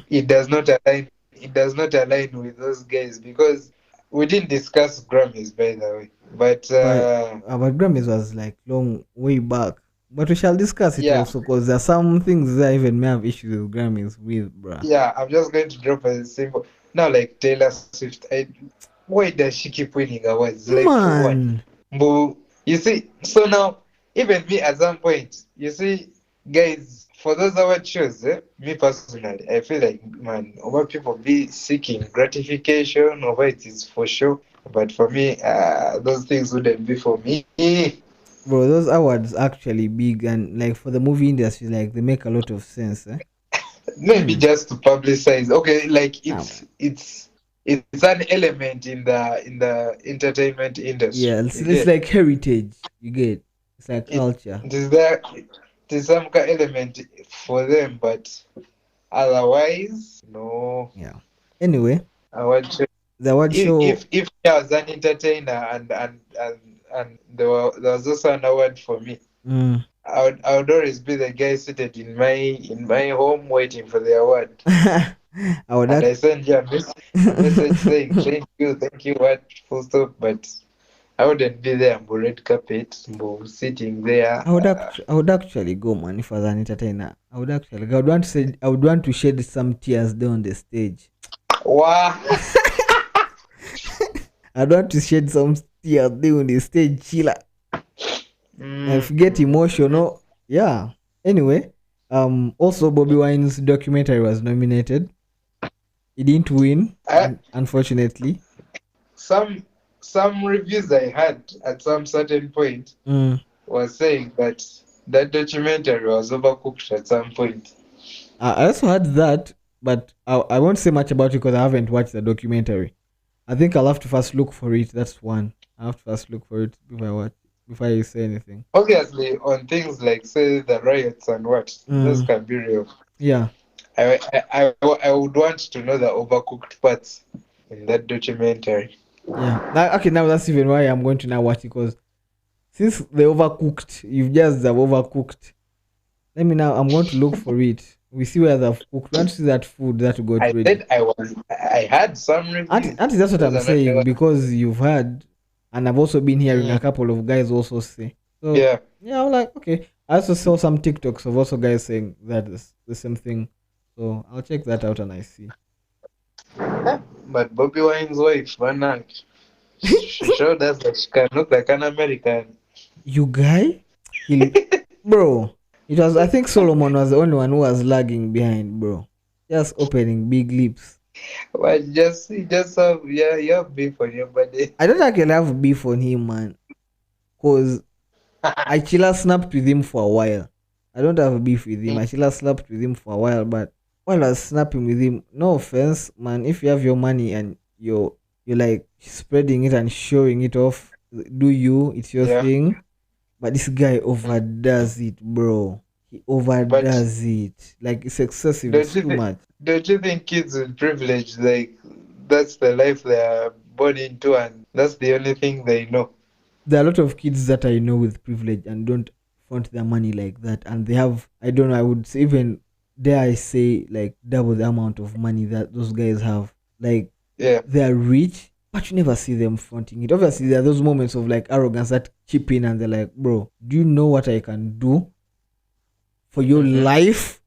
it does not align. It does not align with those guys, because we didn't discuss Grammys, by the way. But Grammys was like long way back. But we shall discuss it also, because there are some things that even may have issues with Grammys with, bruh. Yeah, I'm just going to drop a simple. Now, like Taylor Swift, why does she keep winning awards? Like, man. But you see, so now, even me at some point, you see, guys, for those award shows, me personally, I feel like, man, over people be seeking gratification, over it is for sure. But for me, those things wouldn't be for me. Bro, those awards actually big, and like for the movie industry, like they make a lot of sense. Maybe just to publicize. Okay, like it's an element in the entertainment industry. Yeah, it's like heritage. You get? It's like culture. There's some kind of element for them, but otherwise, no. Yeah. Anyway, the award show. If I was an entertainer and there was also an award for me, I would always be the guy seated in my home waiting for the award. I would And I send you a message saying thank you, what, full stop. But I wouldn't be there, on red carpet, sitting there. I would actually go, man, if I was an entertainer. I would actually go. I would want to shed some tears there on the stage. Wow. I'd want to shed some tears there on the stage, chiller. If you get emotional, yeah. Anyway, also Bobby Wine's documentary was nominated. He didn't win, unfortunately. Some reviews I had at some certain point was saying that documentary was overcooked at some point. I also heard that, but I won't say much about it because I haven't watched the documentary. I think I'll have to first look for it. That's one. I have to first look for it before I say anything. Obviously, on things like, say, the riots and what, those can be real. Yeah. I would want to know the overcooked parts in that documentary. Yeah. Now that's even why I'm going to now watch it, because since they overcooked, you've just have overcooked. I'm going to look for it. We see where they've cooked. We want to see that food that got ready. I had some reviews. Auntie, that's what I'm saying, because you've had, and I've also been hearing a couple of guys also say. So yeah, I'm like, okay. I also saw some TikToks of also guys saying that is the same thing. So I'll check that out and I see. But Bobby Wine's wife, she showed us that she can look like an American. You guy? Bro, it was, I think Solomon was the only one who was lagging behind, bro. Just opening big lips. Well, you have beef on your body. I don't actually have beef on him, man. Because I chilla snapped with him for a while. I don't have beef with him. I chilla snapped with him for a while, but while I was snapping with him, no offense, man, if you have your money and you're like spreading it and showing it off, do you? It's your thing. But this guy overdoes it, bro. He overdoes it. Like, it's excessive. It's too much. Don't you think kids with privilege, like, that's the life they are born into and that's the only thing they know? There are a lot of kids that I know with privilege and don't flaunt their money like that. And they have, I don't know, I would say even, dare I say, like, double the amount of money that those guys have. Like, they are rich, but you never see them fronting it. Obviously, there are those moments of like arrogance that chip in and they're like, bro, do you know what I can do for your life?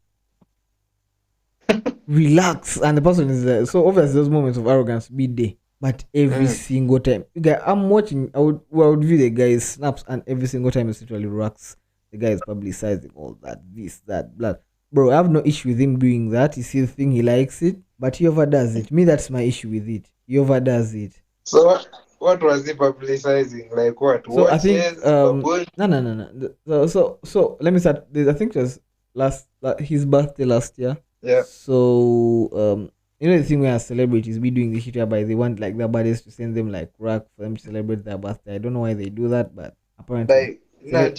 Relax. And the person is there. So obviously those moments of arrogance be there. But every single time, I'm watching, I would view the guy's snaps, and every single time it's literally rocks. The guy is publicizing all that, this, that, blah. Bro, I have no issue with him doing that. It's his thing, he likes it, but he overdoes it. Me, that's my issue with it. He overdoes it. So what was he publicizing? Like what? So I think no. So let me start. I think it was his birthday last year. Yeah. So you know the thing where celebrities be doing this shit whereby they want like their buddies to send them like rack for them to celebrate their birthday. I don't know why they do that, but apparently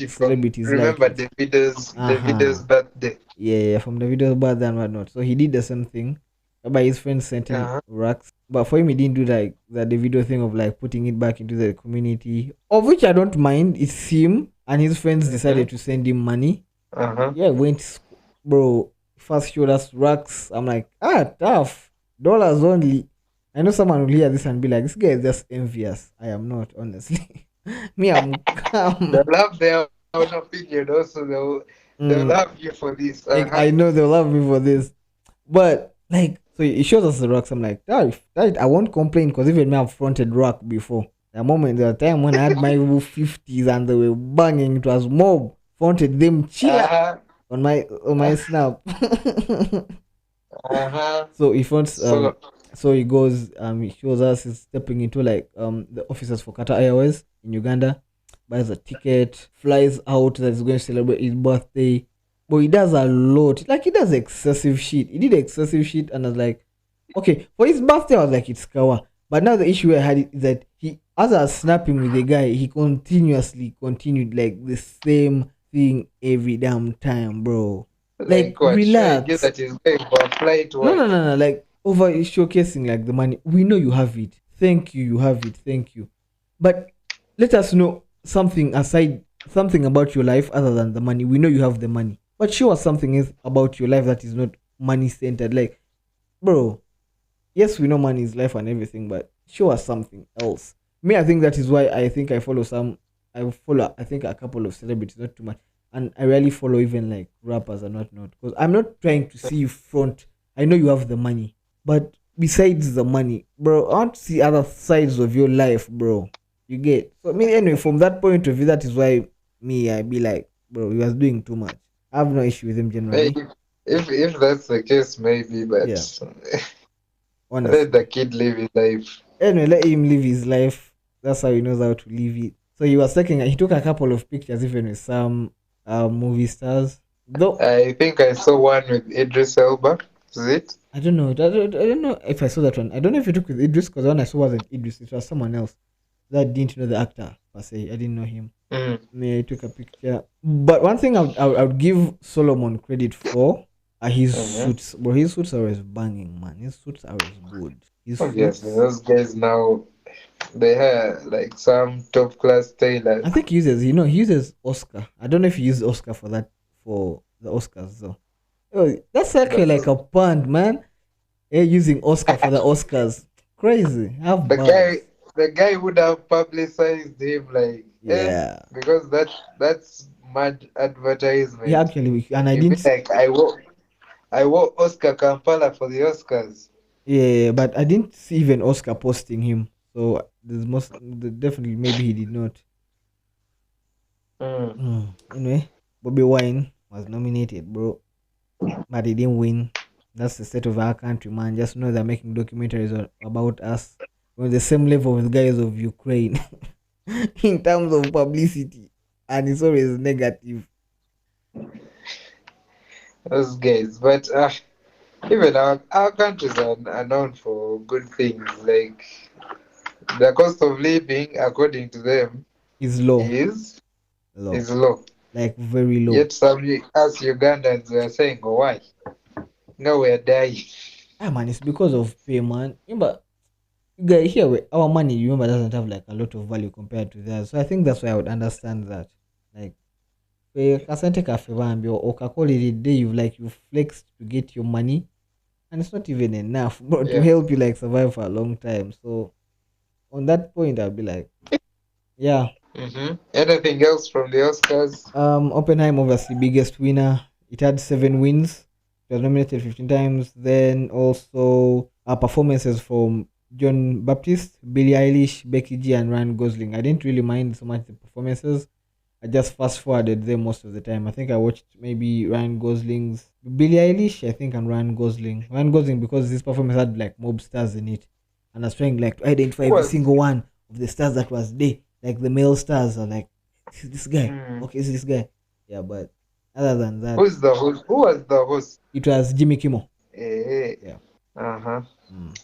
celebrities remember like Davido's birthday. Yeah, from Davido's birthday and whatnot. So he did the same thing. But his friends sent him racks. But for him, he didn't do like the video thing of like putting it back into the community, of which I don't mind. It's him and his friends decided to send him money. Yeah, bro, first showed us racks. I'm like, tough. Dollars only. I know someone will hear this and be like, this guy is just envious. I am not, honestly. Me, I'm calm. They'll love their own opinion also. They'll love you for this. I know they'll love me for this. But like, so he shows us the rocks. I'm like, that I won't complain, because even me, I've fronted rock before. The time when I had my 50s and they were banging, it was mob. Fronted them chill on my snap. So he fronts. So he goes. He shows us he's stepping into like the offices for Qatar Airways in Uganda, buys a ticket, flies out that he's going to celebrate his birthday. But he does a lot. Like, he does excessive shit. He did excessive shit, and I was like, okay, for his birthday, I was like, it's kawa. But now the issue I had is that as I was snapping with the guy, he continuously continued like the same thing every damn time, bro. Like relax. Guess that he's going for a flight. No. Like, over showcasing like the money. We know you have it. Thank you. You have it. Thank you. But let us know something aside something about your life other than the money. We know you have the money, but show us something is about your life that is not money centered. Like, bro, yes, we know money is life and everything, but show us something else. Me, I think that is why I think I follow some. I follow, I think, a couple of celebrities, not too much, and I rarely follow even like rappers and whatnot because I'm not trying to see you front. I know you have the money, but besides the money, bro, I want to see other sides of your life, bro. You get so me anyway. From that point of view, that is why me I be like, bro, he was doing too much. I have no issue with him generally. Maybe if that's the case, maybe, but Yeah, let the honestly. kid live his life. Anyway, let him live his life. That's how he knows how to live it. So he was taking. He took a couple of pictures even with some movie stars. Though I think I saw one with Idris Elba. Is it? I don't know. I don't know if I saw that one. I don't know if he took with Idris because the one I saw wasn't Idris. It was someone else that didn't know the actor per se. I didn't know him. Mm. Me, I took a picture. But one thing I would give Solomon credit for are his Mm-hmm. suits. Bro, his suits are always banging, man. His suits are always good. His Obviously, suits. those guys now they have like some top class I tailors. think he uses Oscar. I don't know if he used Oscar for that, for the Oscars though. Oh, that's actually like The, a pun, man. Using Oscar for the Oscars. Crazy. Have the guy, bars. the guy would have publicized him like, Yeah. because that's mad Yeah, advertisement. actually, and I You mean didn't. like I wore Oscar Kampala for the Oscars. Yeah, but I didn't see even Oscar posting him. So definitely maybe he did not. Mm. Anyway, Bobby Wine was nominated, bro, but he didn't win. That's the state of our country, man. Just know they're making documentaries about us. We're on the same level with guys of Ukraine in terms of publicity, and it's always negative. Those guys, but even our countries are known for good things. Like the cost of living, according to them, It's low, is low, is low. like very low. Yet some us Ugandans were saying, "Oh, why? No, we're dying." Ah, man, it's because of pay, man. Remember, guy here, our money, remember, doesn't have like a lot of value compared to theirs. So I think that's why I would understand that. Like, kasante kafevambi or call it a day you flexed to get your money, and it's not even enough, bro, to Yeah. help you like survive for a long time. So on that point, I'll be like, yeah. Anything else from the Oscars? Oppenheim obviously biggest winner. It had 7 wins. It was nominated 15 times. Then also performances from John Baptiste, Billie Eilish, Becky G, and Ryan Gosling. I didn't really mind so much the performances. I just fast forwarded them most of the time. I think I watched maybe Ryan Gosling's, Billie Eilish, I think, and Ryan Gosling. Ryan Gosling because this performance had like mob stars in it, and I was trying like to identify Who every was? single one of the stars that was there. Like the male stars are like, this guy. Mm, Okay, this guy. Yeah, but other than that, who's the host? Who was the host? it was Jimmy Kimmel. Eh, Yeah. uh-huh. Mm.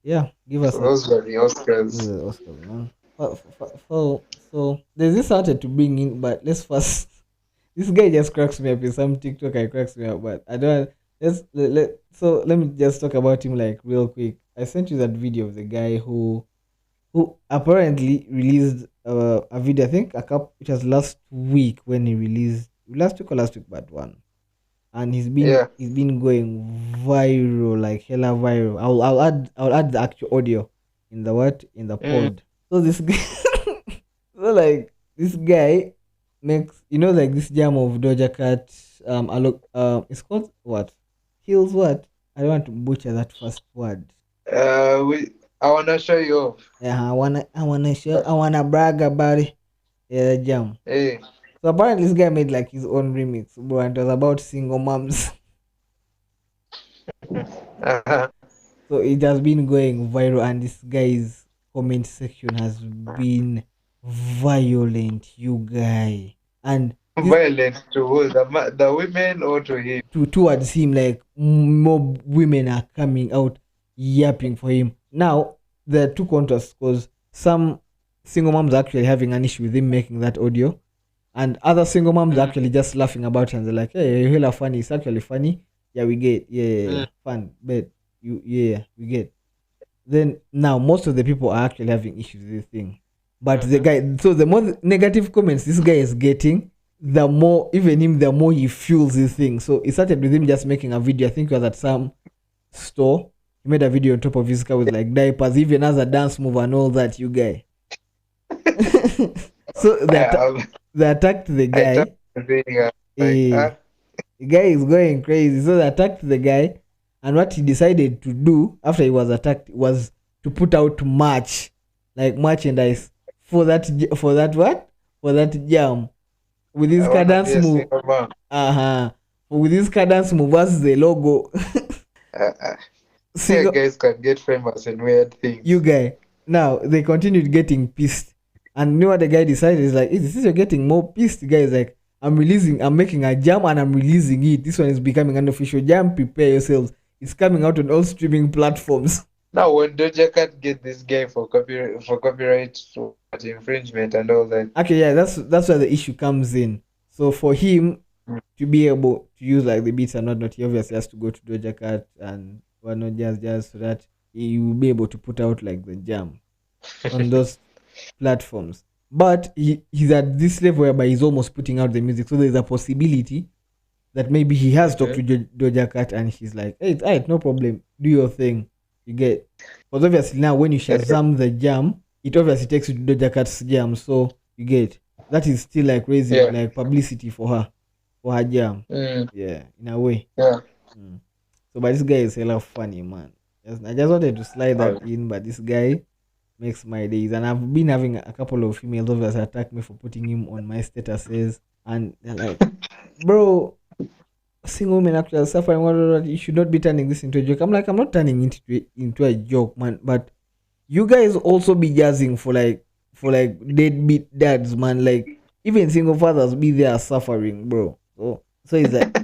Yeah, give So us a those were the Oscars. Oscars, man. So there's this started to bring in, but let's first. This guy just cracks me up in some TikTok. I cracks me up, but I don't. So let me just talk about him like real quick. I sent you that video of the guy who apparently released a video. I think it was last week when he released last week or last week, but one, and Yeah. he's been going viral, like hella viral. I'll add the actual audio in the in the Mm. pod. So this guy, so like this guy makes like this jam of Doja Cat. It's called what? Heels what? I don't want to butcher that first word. I wanna show you off. Yeah, I wanna brag about it. Yeah, the jam. Hey. So apparently this guy made like his own remix, bro, and it was about single moms. Uh-huh. So it has been going viral, and this guy's comment section has been violent, you guy. And this Violent to who? The women or to him? towards him, like more women are coming out yapping for him. Now there are two contrasts because some single moms are actually having an issue with him making that audio, and other single moms are Mm. actually just laughing about it and they're like, "Hey, you're hella funny. It's actually funny. Yeah, we get. Yeah, Mm. fun. But yeah, we get." Then now most of the people are actually having issues with this thing. But the guy, so the more negative comments this guy is getting, the more, even him, the more he fuels his thing. So it started with him just making a video. I think he was at some store. He made a video on top of his car with like diapers, even as a dance move and all that, you guy. So they attacked the guy. The guy is going crazy. So they attacked the guy. And what he decided to do after he was attacked was to put out merch, like merchandise for that jam with his cadence move. With his cadence move as the logo. You guys can get famous and weird things. You guy. Now they continued getting pissed. And you know what the guy decided? Is like, hey, since you're getting more pissed, the guy is like, I'm making a jam and I'm releasing it. This one is becoming an official jam. Prepare yourselves. It's coming out on all streaming platforms. Now, when Doja Cat get this guy for copyright infringement and all that. Okay, yeah, that's where the issue comes in. So for him to be able to use like the beats and whatnot, he obviously has to go to Doja Cat and whatnot, just so that he will be able to put out like the jam on those platforms. But he's at this level whereby he's almost putting out the music, so there's a possibility that maybe he has talked to Doja Cat and she's like, hey, it's alright, no problem, do your thing. You get, because obviously now when you Shazam the jam, it obviously takes you to Doja Cat's jam, so you get, that is still like raising like publicity for her jam. Yeah, in a way. So but this guy is hella funny, man. I just wanted to slide that in, but this guy makes my days. And I've been having a couple of females obviously attack me for putting him on my statuses, and they're like, bro, single women actually suffering, you should not be turning this into a joke. I'm like, I'm not turning it into a joke, man. But you guys also be jazzing for deadbeat dads, man. Like even single fathers be there suffering, bro. So he's like,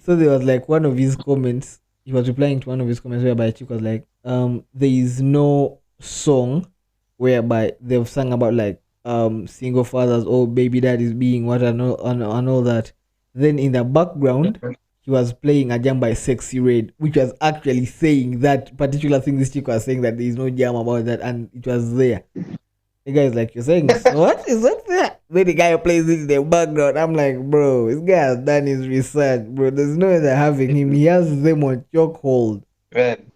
so there was like one of his comments. He was replying to one of his comments whereby a chick was like, there is no song whereby they've sung about like single fathers or baby daddies being what and all that. Then in the background, he was playing a jam by Sexy Red, which was actually saying that particular thing this chick was saying, that there is no jam about that, and it was there. The guy is like, you're saying, what is that there? Then the guy plays it in the background. I'm like, bro, this guy has done his research, bro. There's no way they're having him. He has them on chokehold. Man,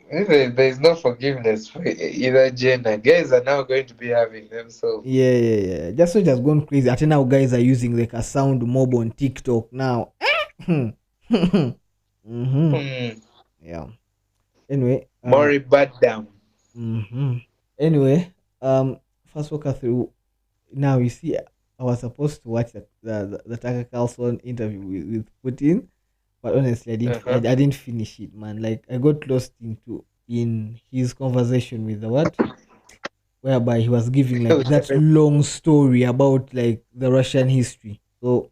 there's no forgiveness for either gender. Guys are now going to be having themselves. Yeah. Just so just gone crazy. I think now guys are using like a sound mob on TikTok now. Yeah. Anyway. Mori Badam. Anyway, first walk through. Now you see, I was supposed to watch the Tucker Carlson interview with Putin, but honestly, I didn't finish it, man. Like I got lost in his conversation with the what, whereby he was giving like that long story about like the Russian history. So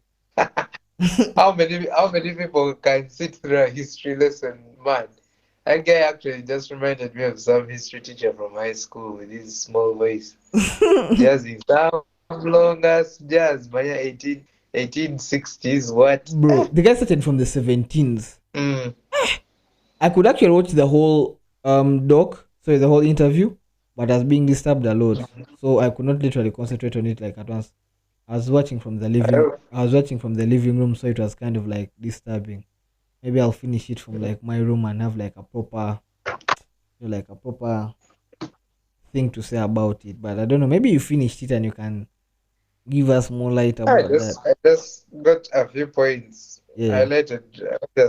how many people can sit through a history lesson, man? That guy actually just reminded me of some history teacher from high school with his small voice. Jazzy, some long ass jazz, by 1860s, what? Bro, the guy started from the 17s. I could actually watch the whole the whole interview, but I was being disturbed a lot. So I could not literally concentrate on it like at once. I was watching from the living room, so it was kind of like disturbing. Maybe I'll finish it from like my room and have like a proper thing to say about it. But I don't know. Maybe you finished it and you can give us more light about that. I just got a few points highlighted.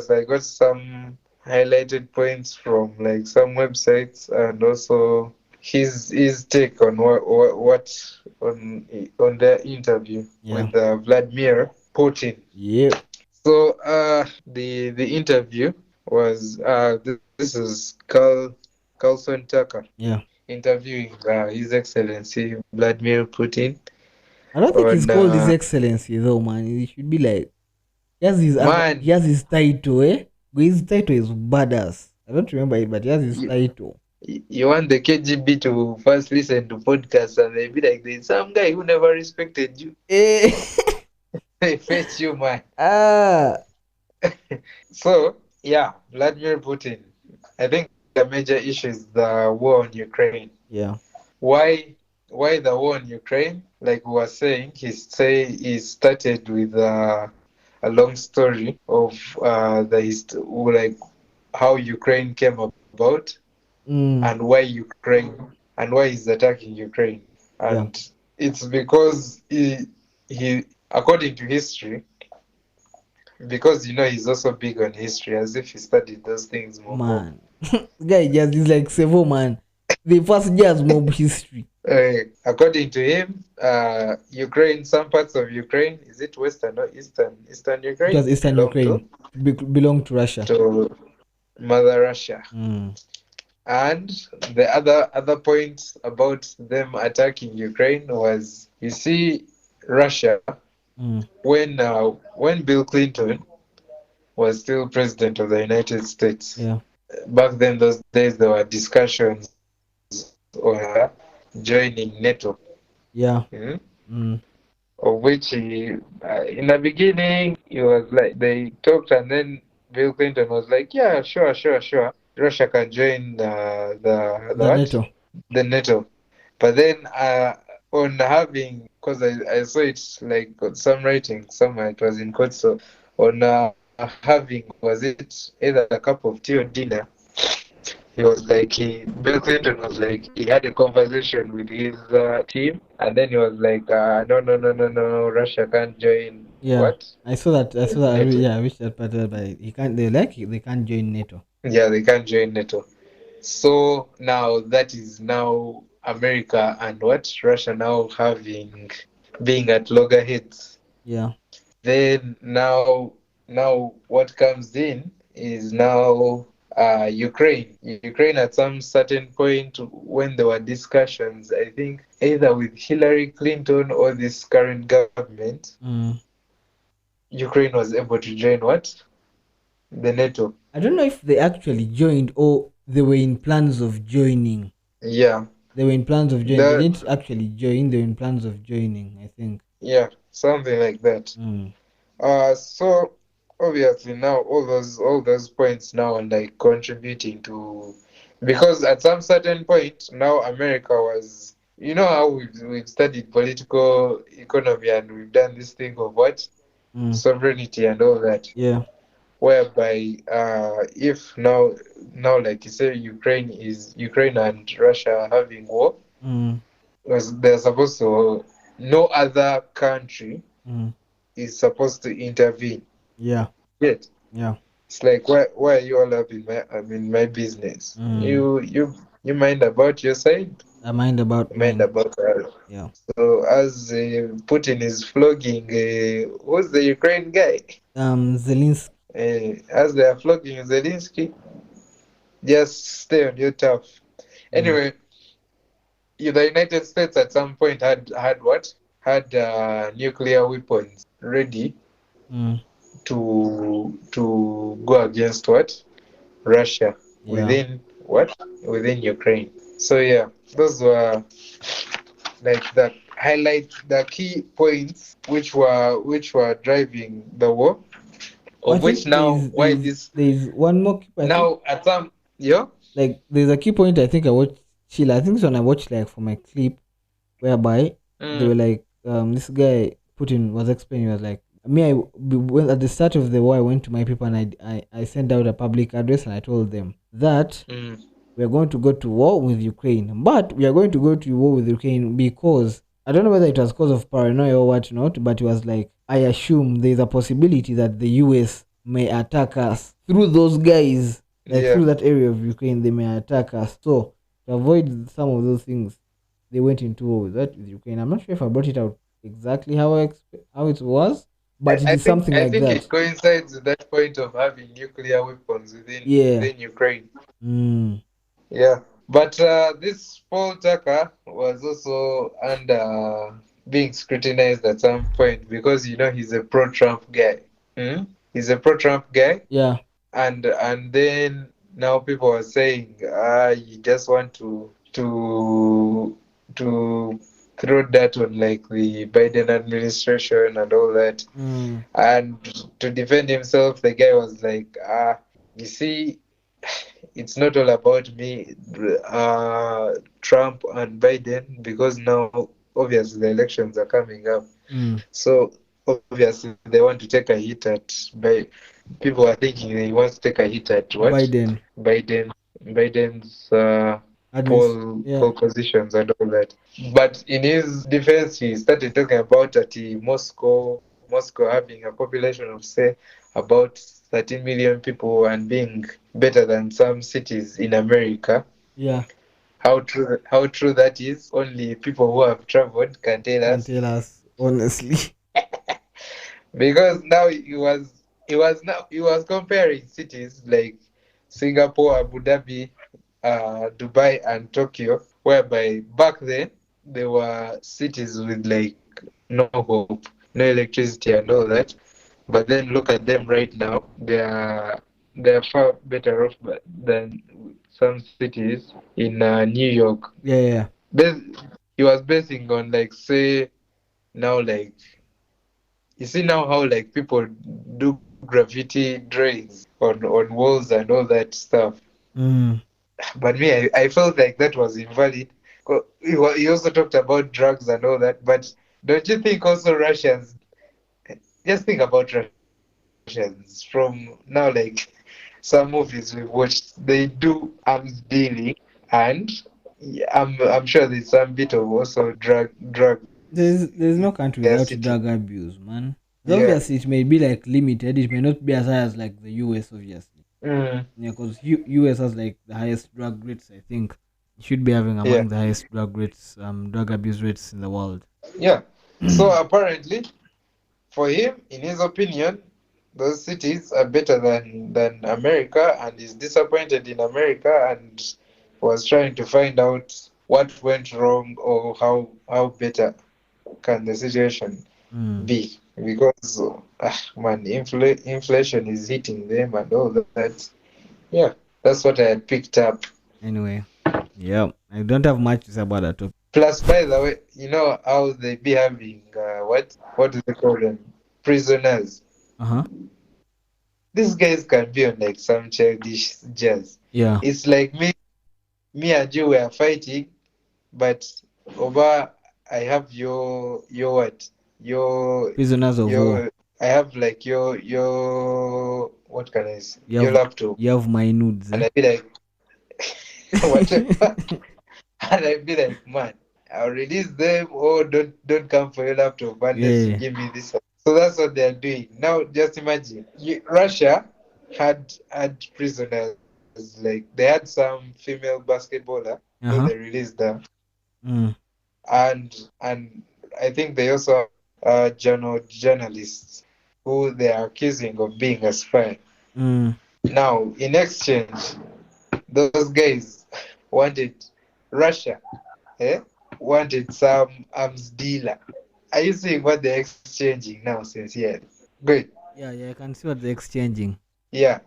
I got some highlighted points from like some websites, and also his take on what on the interview with Vladimir Putin. Yeah. So the interview was this is Carlson Tucker. Yeah. Interviewing His Excellency Vladimir Putin. I don't think he's called His Excellency though, man. It should be like he has his title, eh? His title is badass. I don't remember it, but he has his title. You want the KGB to first listen to podcasts and they be like, there's some guy who never respected you. They fetch you, man. So, yeah, Vladimir Putin. I think the major issue is the war in Ukraine. Yeah. Why the war in Ukraine, like we were saying, he started with a long story of like how Ukraine came about and why he's attacking Ukraine. Yeah. And it's because he according to history, because he's also big on history, as if he studied those things more. Man. Guy just is like Sevo, man. The first just mob history. According to him, Ukraine, some parts of Ukraine, is it Western or Eastern It Ukraine, was Eastern belong Ukraine. Belonged to Russia. to Mother Russia. And the other point about them attacking Ukraine was, you see, Russia, when Bill Clinton was still president of the United States. Yeah. Back then, those days, there were discussions on joining NATO. Yeah. Of which in the beginning, it was like they talked, and then Bill Clinton was like, "Yeah, sure. Russia can join the what? NATO. The NATO." But then on having, because I saw it like on some writing somewhere, it was in quotes, so on having, was it either a cup of tea or dinner, Bill Clinton was like, he had a conversation with his team, and then he was like, no, Russia can't join. Yeah. What? I saw that. NATO. Yeah, I wish that part, but he can't. They can't join NATO. Yeah, they can't join NATO. So now that is now America and what Russia now being at loggerheads. Yeah. Then now what comes in is now Ukraine. Ukraine at some certain point, when there were discussions, I think either with Hillary Clinton or this current government, Ukraine was able to join what? The NATO. I don't know if they actually joined or they were in plans of joining. Yeah. They were in plans of joining. They didn't actually join, they were in plans of joining, I think. Yeah, something like that. So obviously now all those points now are like contributing to, because at some certain point now America was, how we've studied political economy and we've done this thing of what? Sovereignty and all that. Yeah. Whereby if now like you say, Ukraine and Russia are having war, there's supposed to, no other country is supposed to intervene. Yeah. Yet. Yeah. It's like, why are you all up in my business? You mind about your side? I mind about mine. About yeah. So as Putin is flogging, who's the Ukraine guy? Zelensky. As they are flogging Zelensky, just stay on your turf. Anyway, the United States at some point had what? Had nuclear weapons ready to go against what? Russia. Within what? Within Ukraine. So yeah, those were like the key points which were driving the war. Of which now there's one more key point. Now at some like there's a key point I think I watched Sheila. I think it's when I watched like for my clip whereby they were like this guy Putin was explaining, was like, when at the start of the war I went to my people and I sent out a public address and I told them that we are going to go to war with Ukraine, but we are going to go to war with Ukraine because I don't know whether it was because of paranoia or what not, but it was like, I assume there's a possibility that the US may attack us through those guys, through that area of Ukraine, they may attack us. So to avoid some of those things, they went into war with Ukraine. I'm not sure if I brought it out exactly how it was, but it is something like that. I think it coincides with that point of having nuclear weapons within Ukraine. Yeah, but this Paul Tucker was also under being scrutinized at some point because he's a pro-Trump guy. He's a pro-Trump guy. Yeah. And then now people are saying, you just want to throw that on like the Biden administration and all that. And to defend himself, the guy was like, you see, it's not all about me. Trump and Biden, because now obviously the elections are coming up. So obviously they want to take a hit at people are thinking they want to take a hit at what? Biden's poll positions and all that. But in his defense, he started talking about that Moscow having a population of say about 13 million people and being better than some cities in America. Yeah. How true that is, only people who have traveled can tell us. Honestly. Because now he was comparing cities like Singapore, Abu Dhabi, Dubai, and Tokyo, whereby back then there were cities with like no hope, no electricity, and all that. But then look at them right now; they're far better off than some cities in New York. Yeah. He was basing on like say now like. You see now how like people do graffiti drawings on walls and all that stuff. But me, I felt like that was invalid. He also talked about drugs and all that. But don't you think also Russians? Just think about Russians from now, like some movies we've watched. They do arms dealing, and I'm sure there's some bit of also drug. There's no country without drug abuse, man. Obviously, it may be like limited. It may not be as high as like the US, obviously. Yeah, because US has like the highest drug rates. I think it should be having among the highest drug rates, drug abuse rates in the world. Yeah. So apparently, for him, in his opinion, those cities are better than America, and he's disappointed in America and was trying to find out what went wrong or how better can the situation be, because inflation is hitting them and all that. Yeah, that's what I had picked up. Anyway, yeah, I don't have much to say about that topic. Plus, by the way, you know how they be having what do they call them? Prisoners. These guys can be on like some childish jazz. Yeah, it's like me and you were fighting, but over I have your what? Your prisoners of war. I have like your what can I say? Your laptop. You have my nudes. And I'd be like whatever. And I'd be like, man, I'll release them or don't come for your laptop unless you give me this. So that's what they're doing. Now just imagine. Russia had prisoners. Like they had some female basketballer who they released them. And I think they also have journalists who they are accusing of being a spy. Now, in exchange, those guys wanted Russia, wanted some arms dealer. Are you seeing what they're exchanging now, sincerely? Good. Yeah, I can see what they're exchanging. Yeah,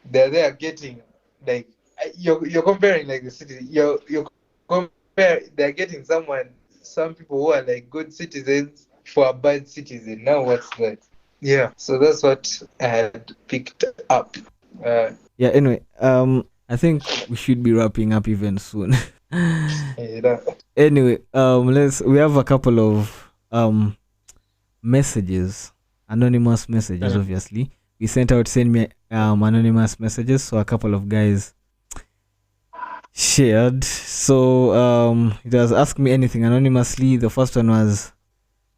they're getting like you're comparing like the city. You're they're getting some people who are like good citizens for a bad citizen. Now what's that? Yeah, so that's what I had picked up. Anyway, I think we should be wrapping up even soon. Anyway, we have a couple of messages, anonymous messages. Obviously, we sent me anonymous messages, so a couple of guys shared. So it was ask me anything anonymously. The first one was,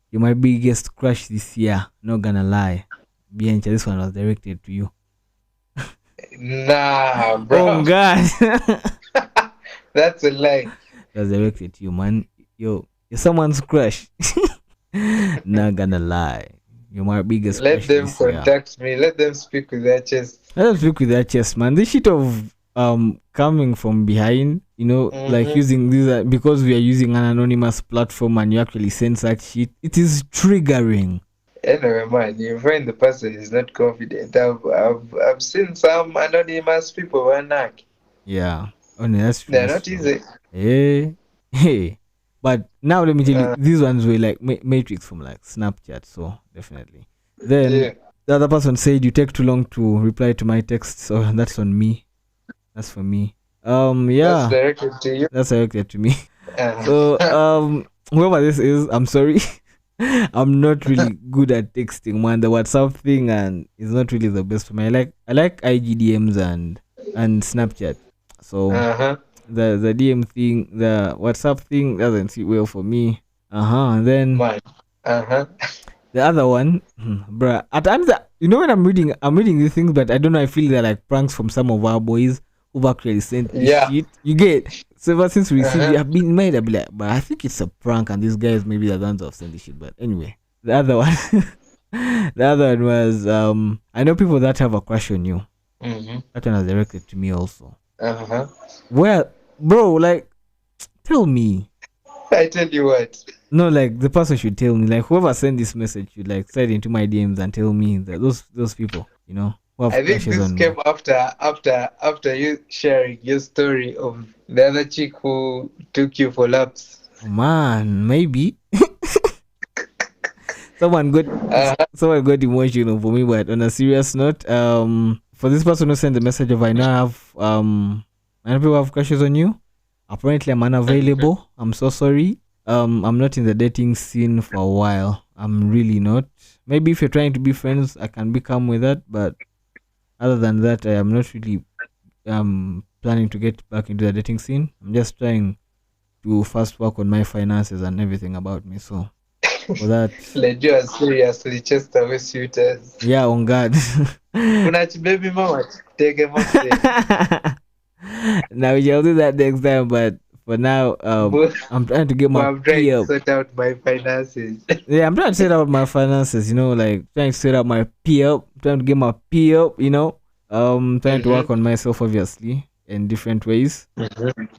"You my biggest crush this year, not gonna lie." Bianca, this one was directed to you. Nah, bro. Oh God. That's a lie. That's directed to you, man. You're someone's crush. Not gonna lie. You're my biggest Let crush them this year. contact me. Let them speak with their chest. Let them speak with their chest, man. This shit of coming from behind, like using this because we are using an anonymous platform and you actually send such shit, it is triggering. Anyway, man, you find the person is not confident. I've seen some anonymous people who are not. Yeah, that's true. They're not easy. Hey. But now let me tell you, these ones were like Matrix from like Snapchat, so definitely. Then the other person said, "You take too long to reply to my text," so that's on me. That's for me. Yeah. That's directed to you. That's directed to me. So whoever this is, I'm sorry. I'm not really good at texting, man. The WhatsApp thing and is not really the best for me. I like IGDMs and Snapchat. So the DM thing, the WhatsApp thing doesn't sit well for me. And then the other one, bruh. At times, when I'm reading these things, but I don't know. I feel they're like pranks from some of our boys who've actually sent this shit. You get. So ever since we received it, I've been made. I'll be like, but I think it's a prank, and these guys maybe the ones who have sent this shit. But anyway, the other one, the other one was I know people that have a crush on you. That one was directed to me also. Well, bro, like, tell me. I tell you what. No, like the person should tell me. Like whoever sent this message should like slide into my DMs and tell me that those people, who have I think crushes this on came me. after you sharing your story of the other chick who took you for laps. Oh, man, maybe someone got emotional for me. But on a serious note, for this person who sent the message of I know people have crushes on you. Apparently, I'm unavailable. I'm so sorry. I'm not in the dating scene for a while. I'm really not. Maybe if you're trying to be friends, I can become with that. But other than that, I am not really planning to get back into the dating scene. I'm just trying to first work on my finances and everything about me. So for that, Let you are seriously chased away suitors. yeah, on God. Baby mama, take him up. Now you'll do that next time, but for now, I'm trying to get my I'm trying pee to up. sort out my finances. Yeah, I'm trying to set out my finances, like trying to set out my pee up, trying to get my pee up, trying to work on myself obviously in different ways.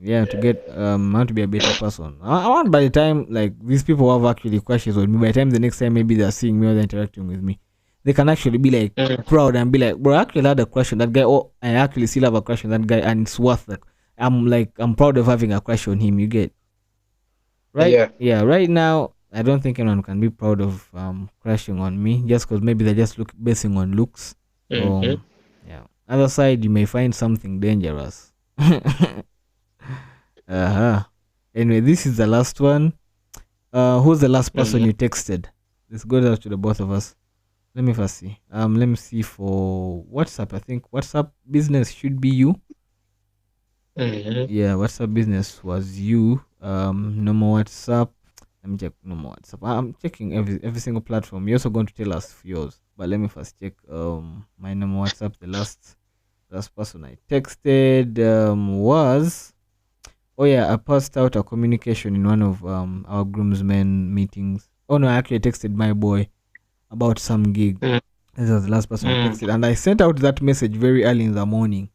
Yeah, to get I want to be a better person. I want by the time like these people who have actually crushes on me, by the time the next time maybe they're seeing me or they're interacting with me, they can actually be like proud and be like, bro, I actually had a crush on that guy, or I actually still have a crush on that guy, and it's worth it. I'm proud of having a crush on him. You get right? Yeah. Right now, I don't think anyone can be proud of crushing on me just because maybe they're just basing on looks. So yeah. Other side, you may find something dangerous. Anyway, this is the last one. Who's the last person you texted? This goes out to the both of us. Let me first see. Let me see for WhatsApp. I think WhatsApp business should be you. Yeah, WhatsApp business was you. No more WhatsApp. Let me check. No more WhatsApp. I'm checking every single platform. You're also going to tell us yours, but let me first check. My no more WhatsApp. The last person I texted was. Oh yeah, I passed out a communication in one of our groomsmen meetings. Oh no, I actually texted my boy about some gig. This was the last person I texted, and I sent out that message very early in the morning.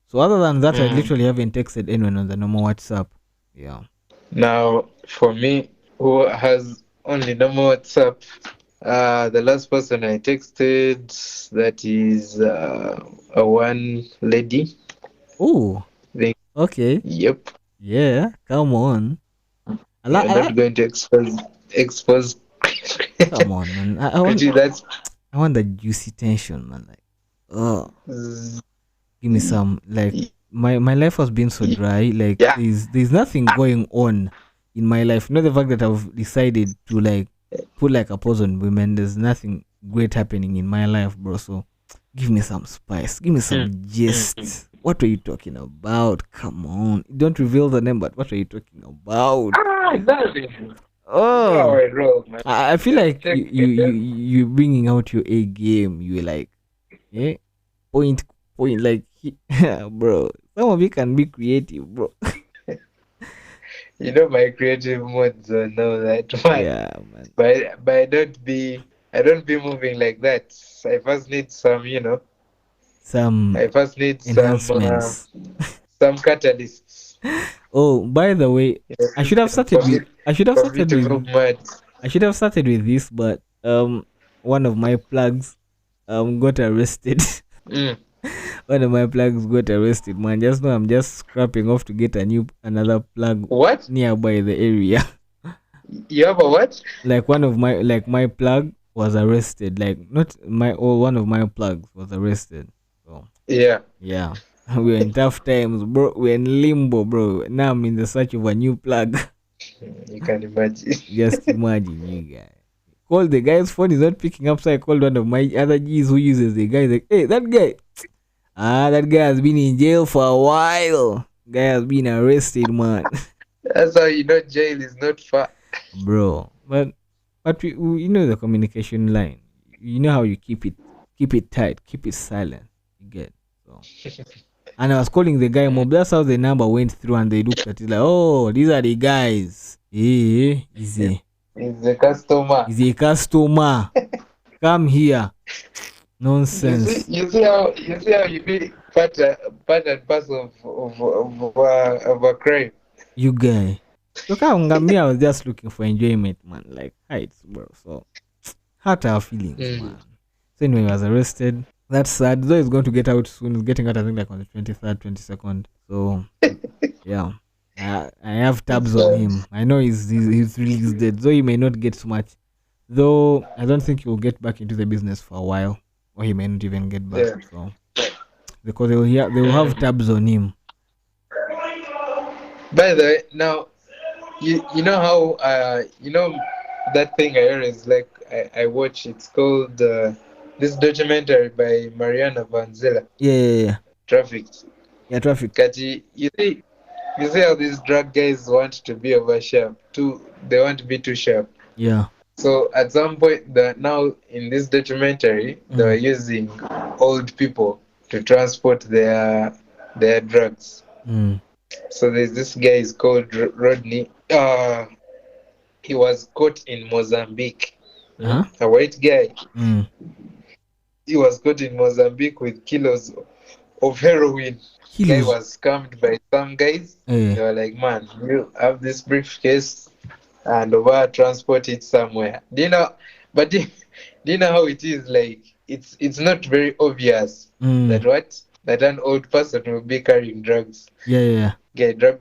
So other than that, I literally haven't texted anyone on the normal WhatsApp. Yeah. Now, for me, who has only normal WhatsApp, the last person I texted, that is a one lady. Oh. Okay. Yep. Yeah. Come on. I'm not going to expose. Come on, man. I want the juicy tension, man. Like, give me some. Like, my life has been so dry. Like, there's nothing going on in my life. Not the fact that I've decided to like put like a pause on women. There's nothing great happening in my life, bro. So, give me some spice. Give me some gist. What are you talking about? Come on. Don't reveal the name, but what are you talking about? Oh, I feel like you bringing out your A game. You like, yeah, point, like, bro. Some of you can be creative, bro. My creative modes don't know that one. Yeah, man. But I don't be moving like that. I first need some, some enhancements. Some catalysts. Oh, by the way, I should have started with this, but one of my plugs got arrested. One of my plugs got arrested, man. Just know I'm just scrapping off to get another plug nearby the area. You have a what? Like my plug was arrested. Like not one of my plugs was arrested. So yeah. We're in tough times, bro. We're in limbo, bro. Now I'm in the search of a new plug. You can imagine. Just imagine, you guys. Call the guy's phone is not picking up, so I called one of my other G's who uses the guy. Like, hey, that guy. That guy has been in jail for a while. Guy has been arrested, man. That's how you know jail is not far. Bro. But you know the communication line. You know how you keep it tight, keep it silent. You get so. And I was calling the guy mob. That's how the number went through, and they looked at it like, oh, these are the guys. Hey, easy. He's a customer. He's a customer. Come here. Nonsense. You see how you be part and parcel of a crime. You guy. Look how me, I was just looking for enjoyment, man. Like heights, bro. So hurt our feelings, man. So anyway, I was arrested. That's sad. Though he's going to get out soon. He's getting out, I think, like on the 23rd, 22nd. So yeah. I have tabs on him. I know he's released dead, though he may not get so much. Though I don't think he'll get back into the business for a while, or he may not even get back. Yeah. So because they will have tabs on him. By the way, now you know how you know that thing I always like. I watch. It's called this documentary by Mariana Vanzella. Yeah. Trafficked. Yeah, Trafficked. You see how these drug guys want to be over sharp. They want to be too sharp. Yeah. So at some point, now in this documentary, they were using old people to transport their drugs. So there's this guy is called Rodney. He was caught in Mozambique. A white guy. He was caught in Mozambique with kilos of heroin. He was scammed by some guys. They were like, man, you have this briefcase and over transport it somewhere. Do you know how it is? Like it's not very obvious that an old person will be carrying drugs. Yeah. Drug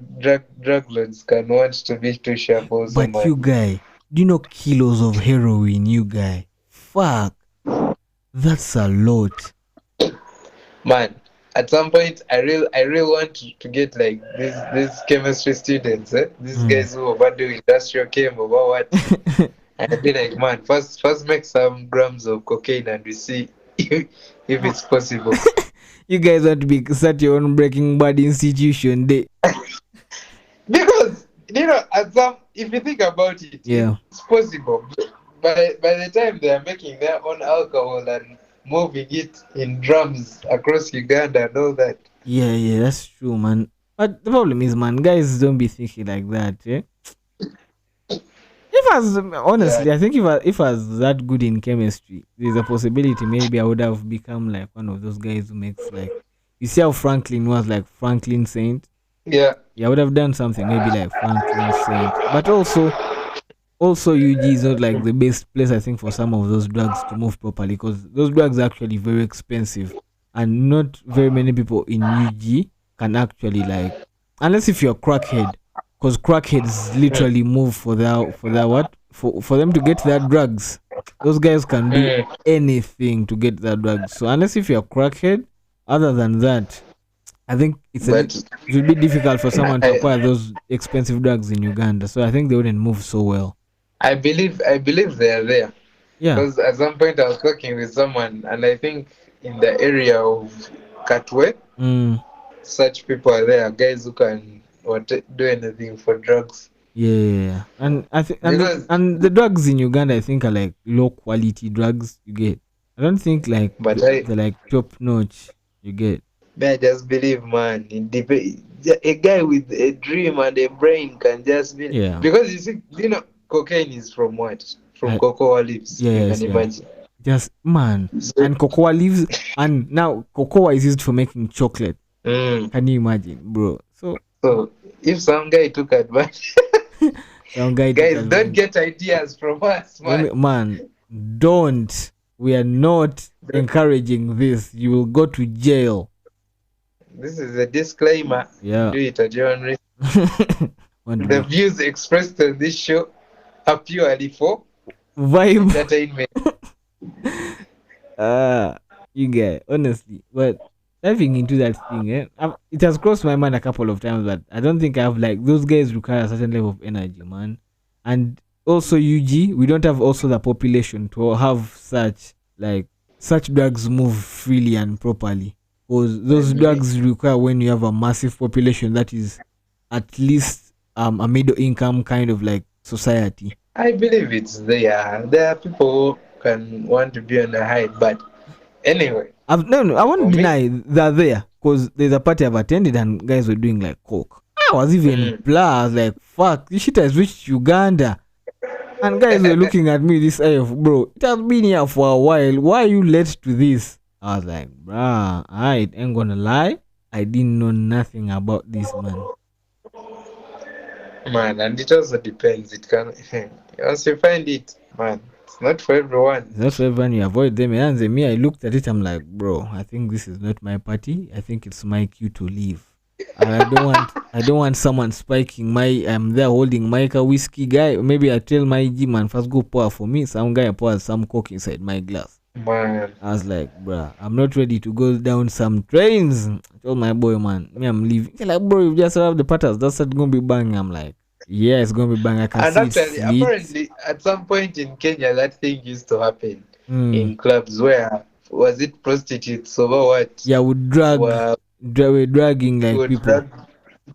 lords can want to be too sharp also. But man. You guy, do you know kilos of heroin, you guy? Fuck. That's a lot. Man, at some point I really want to get like these chemistry students, these guys who overdo industrial chem or what. And I'd be like, man, first make some grams of cocaine and we see if it's possible. You guys want to be start your own Breaking Bad institution day. Because if you think about it, it's possible. By the time they are making their own alcohol and moving it in drums across Uganda and all that. Yeah, that's true, man. But the problem is, man, guys don't be thinking like that, eh? I think if I was that good in chemistry, there's a possibility maybe I would have become like one of those guys who makes like, you see how Franklin was like Franklin Saint? Yeah, I would have done something maybe like Franklin Saint. But also UG is not like the best place, I think, for some of those drugs to move properly, because those drugs are actually very expensive, and not very many people in UG can actually like, unless if you're a crackhead, because crackheads literally move for them to get their drugs. Those guys can do anything to get their drugs. So unless if you're a crackhead, other than that, I think it will be difficult for someone to acquire those expensive drugs in Uganda. So I think they wouldn't move so well. I believe they are there. Yeah. Because at some point I was talking with someone, and I think in the area of Katwe, such people are there, guys who can do anything for drugs. Yeah, and I think and the drugs in Uganda, I think, are like low quality drugs. You get. I don't think like they're like top notch. You get. I just believe, man. A guy with a dream and a brain can just be. Yeah. Because you see, cocaine is from what? From cocoa leaves. Yeah, you can imagine. Just man, and cocoa leaves, and now cocoa is used for making chocolate. Can you imagine, bro? So if some guy took advantage, guys, don't get ideas from us, man. Man, don't. We are not encouraging this. You will go to jail. This is a disclaimer. Yeah. Do it at your own risk. The views expressed on this show are purely for vibe entertainment. You get, honestly, but diving into that thing, it has crossed my mind a couple of times, but I don't think I have like those guys require a certain level of energy, man. And also UG, we don't have also the population to have such drugs move freely and properly. Because those drugs require when you have a massive population that is at least a middle income kind of like society. I believe it's there. There are people who can want to be on the height, but anyway. I won't deny they're there because there's a party I've attended and guys were doing like coke. I was even I was like, fuck, this shit has reached Uganda. And guys were looking at me this eye of, bro, it has been here for a while. Why are you late to this? I was like, bruh, I ain't gonna lie. I didn't know nothing about this, man. Man, and it also depends. It can once you find it, man, it's not for everyone. It's not for everyone. You avoid them. And me, I looked at it. I'm like, bro, I think this is not my party. I think it's my cue to leave. And I don't want someone spiking I'm there holding my whiskey guy. Maybe I tell my G man first go pour for me. Some guy pours some coke inside my glass. Man, I was like, bruh, I'm not ready to go down some trains. I told my boy, man, me, I'm leaving. He's like, bro, you just have the patters. That's gonna be bang. I'm like, yeah, it's gonna be bang. I can and see actually, apparently, at some point in Kenya, that thing used to happen in clubs where was it prostitutes or what? Yeah, would we're dragging like people. Drag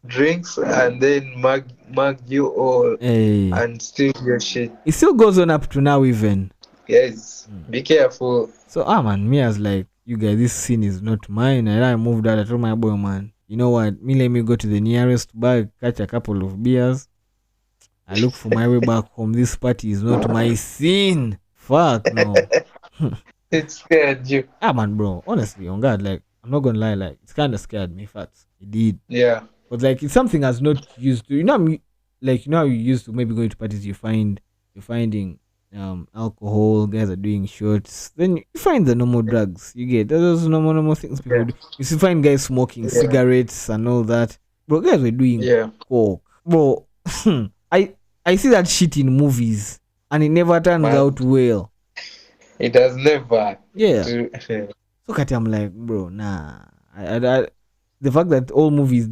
drinks and then mug you all and steal your shit. It still goes on up to now even. Yes, be careful. So man, me as like, you guys, this scene is not mine. And I moved out. I told my boy, man, you know what? Let me go to the nearest bar, catch a couple of beers. I look for my way back home. This party is not my scene. Fuck no. It scared you. Man, bro. Honestly, on God, like, I'm not gonna lie, like, it's kind of scared me. Facts, it did. Yeah. But like, it's something I was not used to. You know, how you used to maybe going to parties. You're finding alcohol. Guys are doing shots. Then you find the normal drugs. You get those normal things people do. You see, find guys smoking cigarettes and all that. Bro, guys were doing coke. Bro, I see that shit in movies, and it never turns out well. It has never. Yeah. So I'm like, bro, nah. The fact that all movies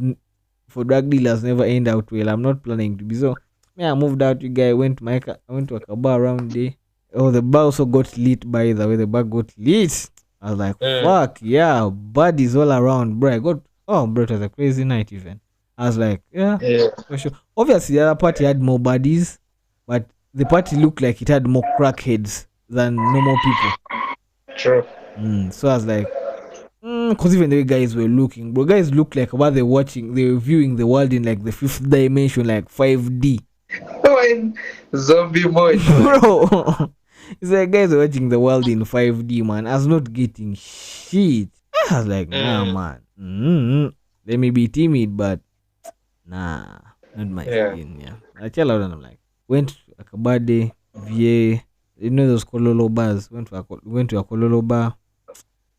for drug dealers never end out well, I'm not planning to be so. Yeah, I moved out. You guy I went to a bar around there. Oh, the bar also got lit. By the way, the bar got lit. I was like, fuck yeah, buddies all around, bro. Bro, it was a crazy night even. I was like, yeah, for sure. Obviously, the other party had more buddies, but the party looked like it had more crackheads than normal people. True. So I was like, because even the way guys were looking, bro, guys looked like what they were viewing the world in like the fifth dimension, like 5D. In zombie mode. Bro, it's like guys are watching the world in 5D, man. I was not getting shit. I was like, nah, man. Let me be timid, but nah, not my skin. Yeah, I tell her, I'm like, went to a Kabade, VA, you know those Kololo bars. Went to a Kololo bar,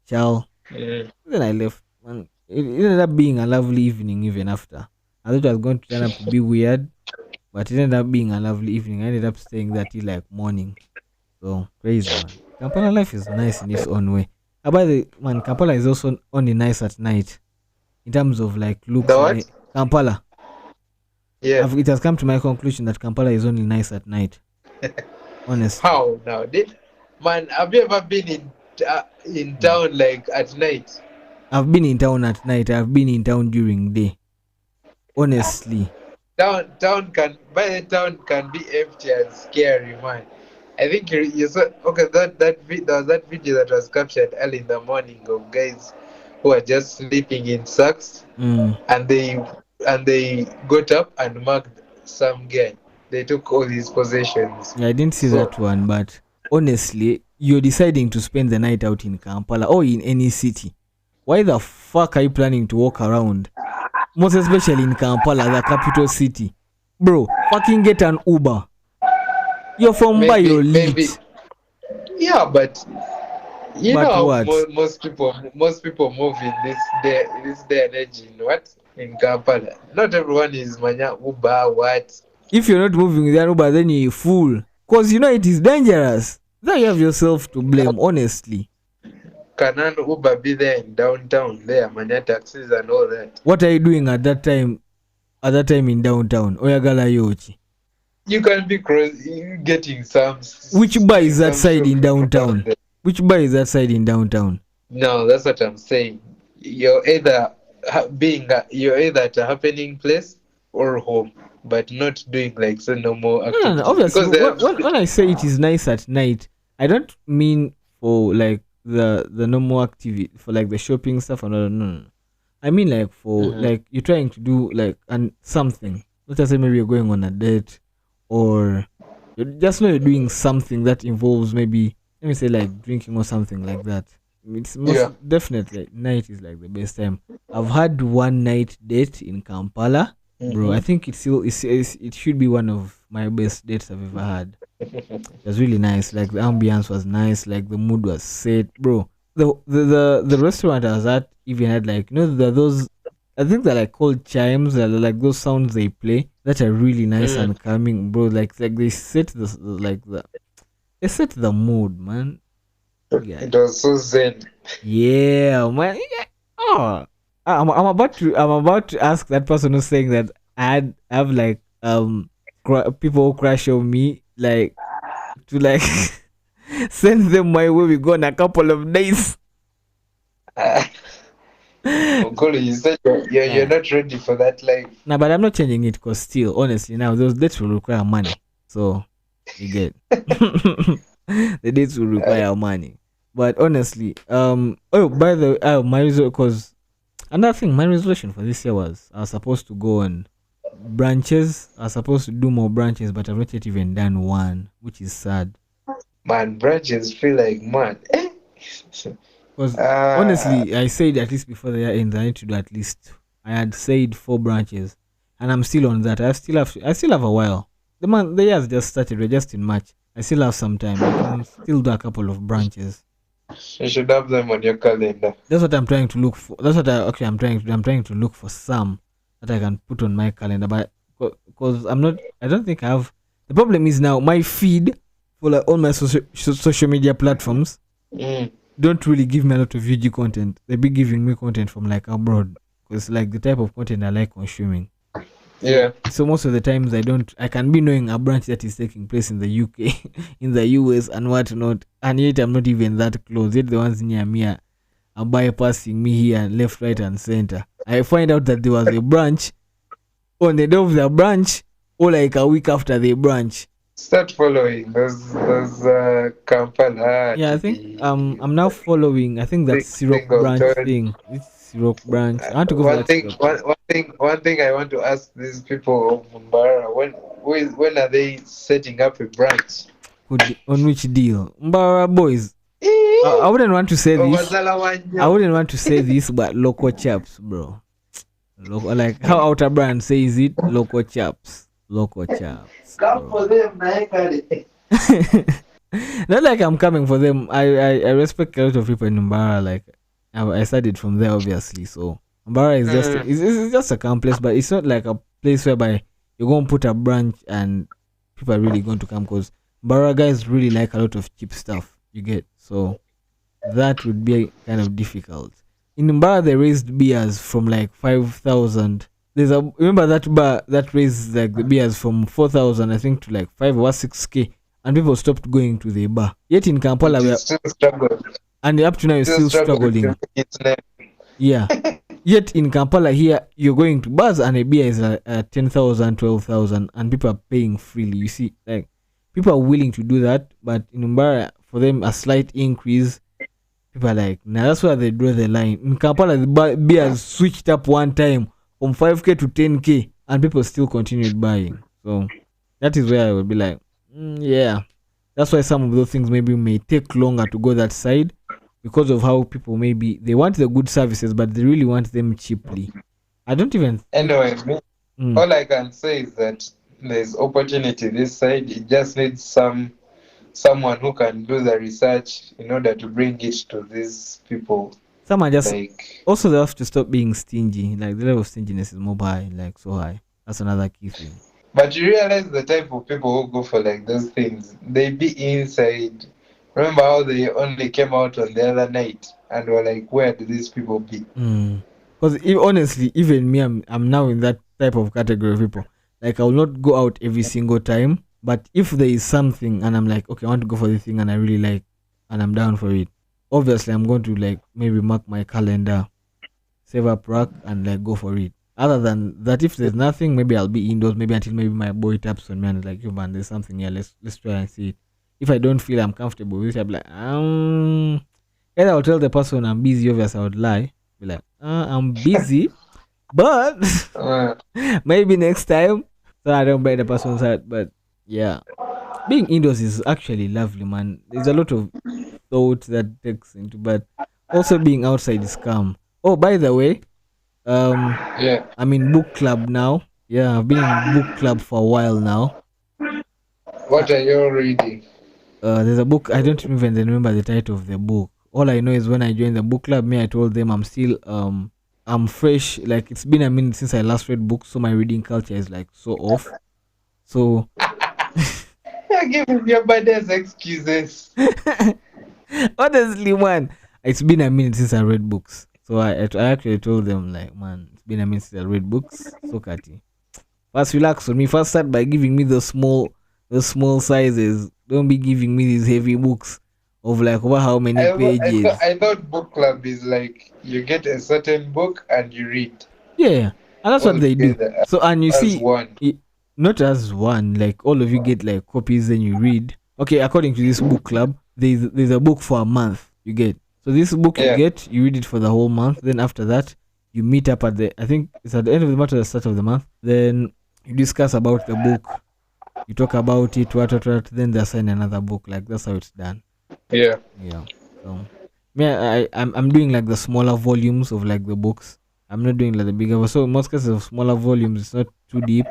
chow. Then I left. Man, it ended up being a lovely evening. Even after, I thought it was going to turn up to be weird, but it ended up being a lovely evening. I ended up staying there till like morning. So crazy, man. Kampala life is nice in its own way. By the man, Kampala is also only nice at night. In terms of like looks, Kampala. Yeah. It has come to my conclusion that Kampala is only nice at night. Honestly. How now? Man, have you ever been in town like at night? I've been in town at night. I've been in town during day. Honestly. Town can be empty and scary, man. I think you saw there was that video that was captured early in the morning of guys who are just sleeping in sacks, and they got up and mugged some guy. They took all his possessions. Yeah, I didn't see that one, but honestly, you're deciding to spend the night out in Kampala or in any city. Why the fuck are you planning to walk around? Most especially in Kampala, the capital city. Bro, fucking get an Uber. You're from by your lit. Yeah, but most people move in this day and age in Kampala. Not everyone is manya Uber what. If you're not moving with an Uber, then you're a fool. Cause you know it is dangerous. Then you have yourself to blame, honestly. can an Uber be there in downtown? There, mania taxis and all that. What are you doing at that time? At that time in downtown, Oyagala Yochi. You can be getting some. Which bar is that side in downtown? Which bar is that side in downtown? No, that's what I'm saying. You're either at a happening place or home, but not doing like so normal activities. No, obviously, when I say it is nice at night, I don't mean for like the normal activity for like the shopping stuff or no. I mean like for like you're trying to do like something. Let's just say maybe you're going on a date, or you just know you're doing something that involves maybe, let me say, like drinking or something like that. It's most definitely night is like the best time. I've had one night date in Kampala, bro. I think it should be one of my best dates I've ever had. It was really nice. Like the ambience was nice. Like the mood was set, bro. The restaurant I was at even had like, you know, those, I think they're like called chimes. They're like those sounds they play that are really nice and calming, bro. Like they set they set the mood, man. Yeah. It was so zen. Yeah, man. Yeah. Oh, I'm about to ask that person who's saying that I have like people who crush on me, like to like send them my way. We go in a couple of days. You said you're not ready for that life. No, but I'm not changing it because still, honestly, now those dates will require money. So you get the dates will require money. But honestly, by the way, my resolution, because another thing, my resolution for this year was I was supposed to go on branches. I was supposed to do more branches, but I've not yet even done one, which is sad. Man, branches feel like mad. Because honestly, I said at least before the year ends, I need to do at least. I had said 4 branches, and I'm still on that. I still have a while. The year's just started. We're just in March. I still have some time. I can still do a couple of branches. You should have them on your calendar. That's what I'm trying to look for. That's what I'm trying to do. I'm trying to look for some that I can put on my calendar. But because I don't think I have. The problem is now my feed for like all my social media platforms don't really give me a lot of VG content. They be giving me content from like abroad, because like the type of content I like consuming. Yeah. So most of the times I can be knowing a branch that is taking place in the UK, in the US and whatnot, and yet I'm not even that close. Yet the ones near me are bypassing me here, left, right, and center. I find out that there was a branch on the day of the branch, or like a week after the branch. Start following those Kampala. Yeah, I think I'm now following. I think that's Syrup branch thing. It's Syrup branch. I want to go for that. One thing I want to ask these people of Mbara, when are they setting up a branch? On which deal? Mbara boys. I wouldn't want to say this. I wouldn't want to say this, but local chaps, bro. Like how Outer Brand says it, local chaps. Local chaps. Come for them, not like I'm coming for them. I respect a lot of people in Mbara. Like I studied from there, obviously. So Mbara is just it's just a calm place, but it's not like a place whereby you're going to put a branch and people are really going to come, because Mbara guys really like a lot of cheap stuff. You get, so that would be kind of difficult. In Mbara, they raised beers from like 5,000. Remember that bar that raised like the beers from 4,000, I think, to like 5 or 6K, and people stopped going to the bar. Yet in Kampala, we are still struggling. And up to now, you're still struggling. Yeah. Yet in Kampala here, you're going to bars and a beer is 10,000, 12,000, and people are paying freely. You see, like people are willing to do that, but in Mbara, for them, a slight increase, people are like, nah, that's where they draw the line. In Kampala, the beer switched up one time from 5K to 10K, and people still continued buying. So that is where I would be like, yeah. That's why some of those things maybe may take longer to go that side, because of how people maybe they want the good services, but they really want them cheaply. I don't even. Anyway, all I can say is that there's opportunity this side. It just needs someone who can do the research in order to bring it to these people. Someone just also they have to stop being stingy. Like the level of stinginess is more high, like so high. That's another key thing. But you realize the type of people who go for like those things, they be inside Remember how they only came out on the other night and were like, where do these people be? Because honestly, even me, I'm now in that type of category of people. Like, I will not go out every single time, but if there is something and I'm like, okay, I want to go for this thing and I really like, and I'm down for it, obviously I'm going to like maybe mark my calendar, save up rack, and like go for it. Other than that, if there's nothing, maybe I'll be indoors, maybe until maybe my boy taps on me and is like, yo man, there's something here, let's try and see it. If I don't feel I'm comfortable with it, I'll be like, either I'll tell the person I'm busy, obviously I would lie. Be like, I'm busy, but maybe next time. So I don't break the person's heart. But yeah, being indoors is actually lovely, man. There's a lot of thought that takes into, but also being outside is calm. Oh, by the way, I'm in book club now. Yeah, I've been in book club for a while now. What are you reading? There's a book, I don't even remember the title of the book. All I know is when I joined the book club, I told them I'm still I'm fresh. Like, it's been a minute since I last read books, so my reading culture is like so off. So you're giving your baddest excuses. Honestly, man, it's been a minute since I read books. So I actually told them, like, man, it's been a minute since I read books. So Kati, first relax on me. First start by giving me the small sizes. Don't be giving me these heavy books of like over how many pages. I thought book club is like you get a certain book and you read. Yeah, and that's what they do. So, and you see, not as one, like all of you get like copies, then you read. Okay, according to this book club, there's a book for a month. You get, so this book you get, you read it for the whole month. Then after that, you meet up at I think it's at the end of the month or the start of the month. Then you discuss about the book. You talk about it, what, then they assign another book. Like, that's how it's done. Yeah. So, I'm doing like the smaller volumes of like the books. I'm not doing like the bigger. So in most cases of smaller volumes, it's not too deep.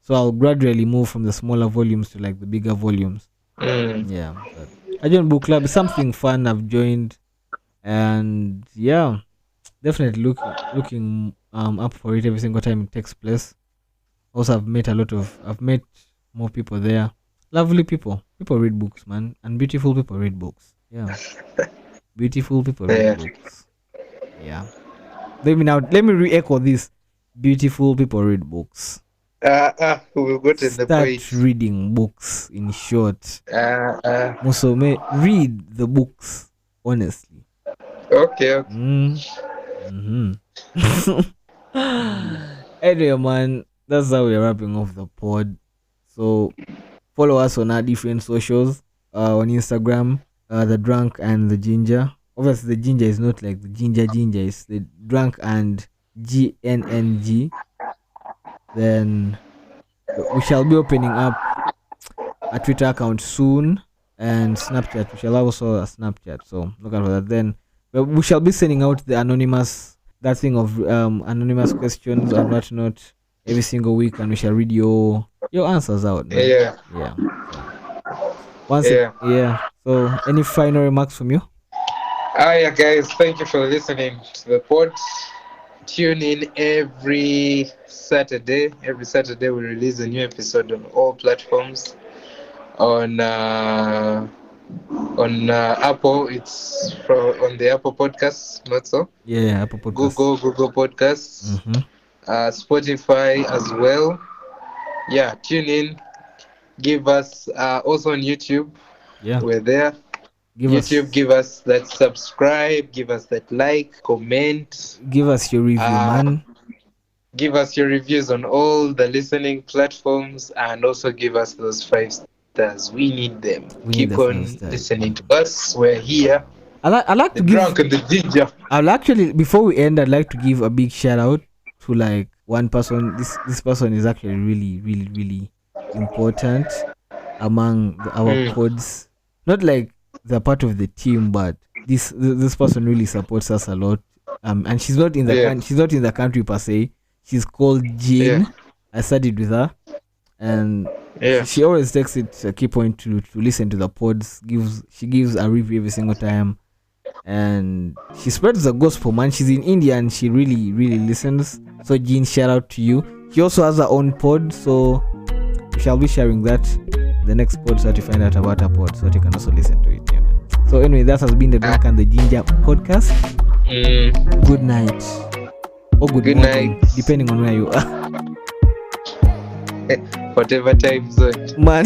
So I'll gradually move from the smaller volumes to like the bigger volumes. Yeah. But I joined book club. It's something fun I've joined, and yeah, definitely looking up for it every single time it takes place. Also, I've met more people there. Lovely people. People read books, man. And beautiful people read books. Yeah. Beautiful people read books. Yeah. Let me re-echo this. Beautiful people read books. We'll go to the point. Start reading books, in short. Musome, read the books, honestly. Okay. Anyway, man, that's how we're wrapping off the pod. So follow us on our different socials. On Instagram, the Drunk and the Ginger. Obviously, the Ginger is not like the Ginger. It's the Drunk and GNNG. Then we shall be opening up a Twitter account soon, and Snapchat. We shall also a Snapchat. So look out for that. Then we shall be sending out the anonymous anonymous questions and whatnot every single week, and we shall read your answers out, man. So any final remarks from you? Yeah, guys, thank you for listening to the pod. Tune in every Saturday we release a new episode on all platforms. On Apple, it's on the Apple Podcasts, not so? Yeah, Apple Podcasts. Google Podcasts. Spotify as well. Yeah, tune in. Give us also on YouTube. Yeah, we're there. Give us that subscribe, give us that like, comment. Give us your review, man. Give us your reviews on all the listening platforms, and also give us those 5 stars. We need them. Keep on listening to us. We're here. I like to give Drunk and the Ginger. I'll actually, before we end, I'd like to give a big shout out to like one person. This person is actually really, really, really important among our pods. Not like they're part of the team, but this person really supports us a lot. And she's not in the country per se. She's called Jean. I studied with her, and she always takes it a key point to listen to the pods. She gives a review every single time, and she spreads the gospel, man. She's in India and she really, really listens. So Jean, shout out to you. She also has her own pod, so we shall be sharing that the next pod, so to find out about her pod, so that you can also listen to it. Yeah, man. So anyway, that has been the Drunk and the Ginger podcast. Good night. Or good morning, night. Depending on where you are. Whatever time zone. Man.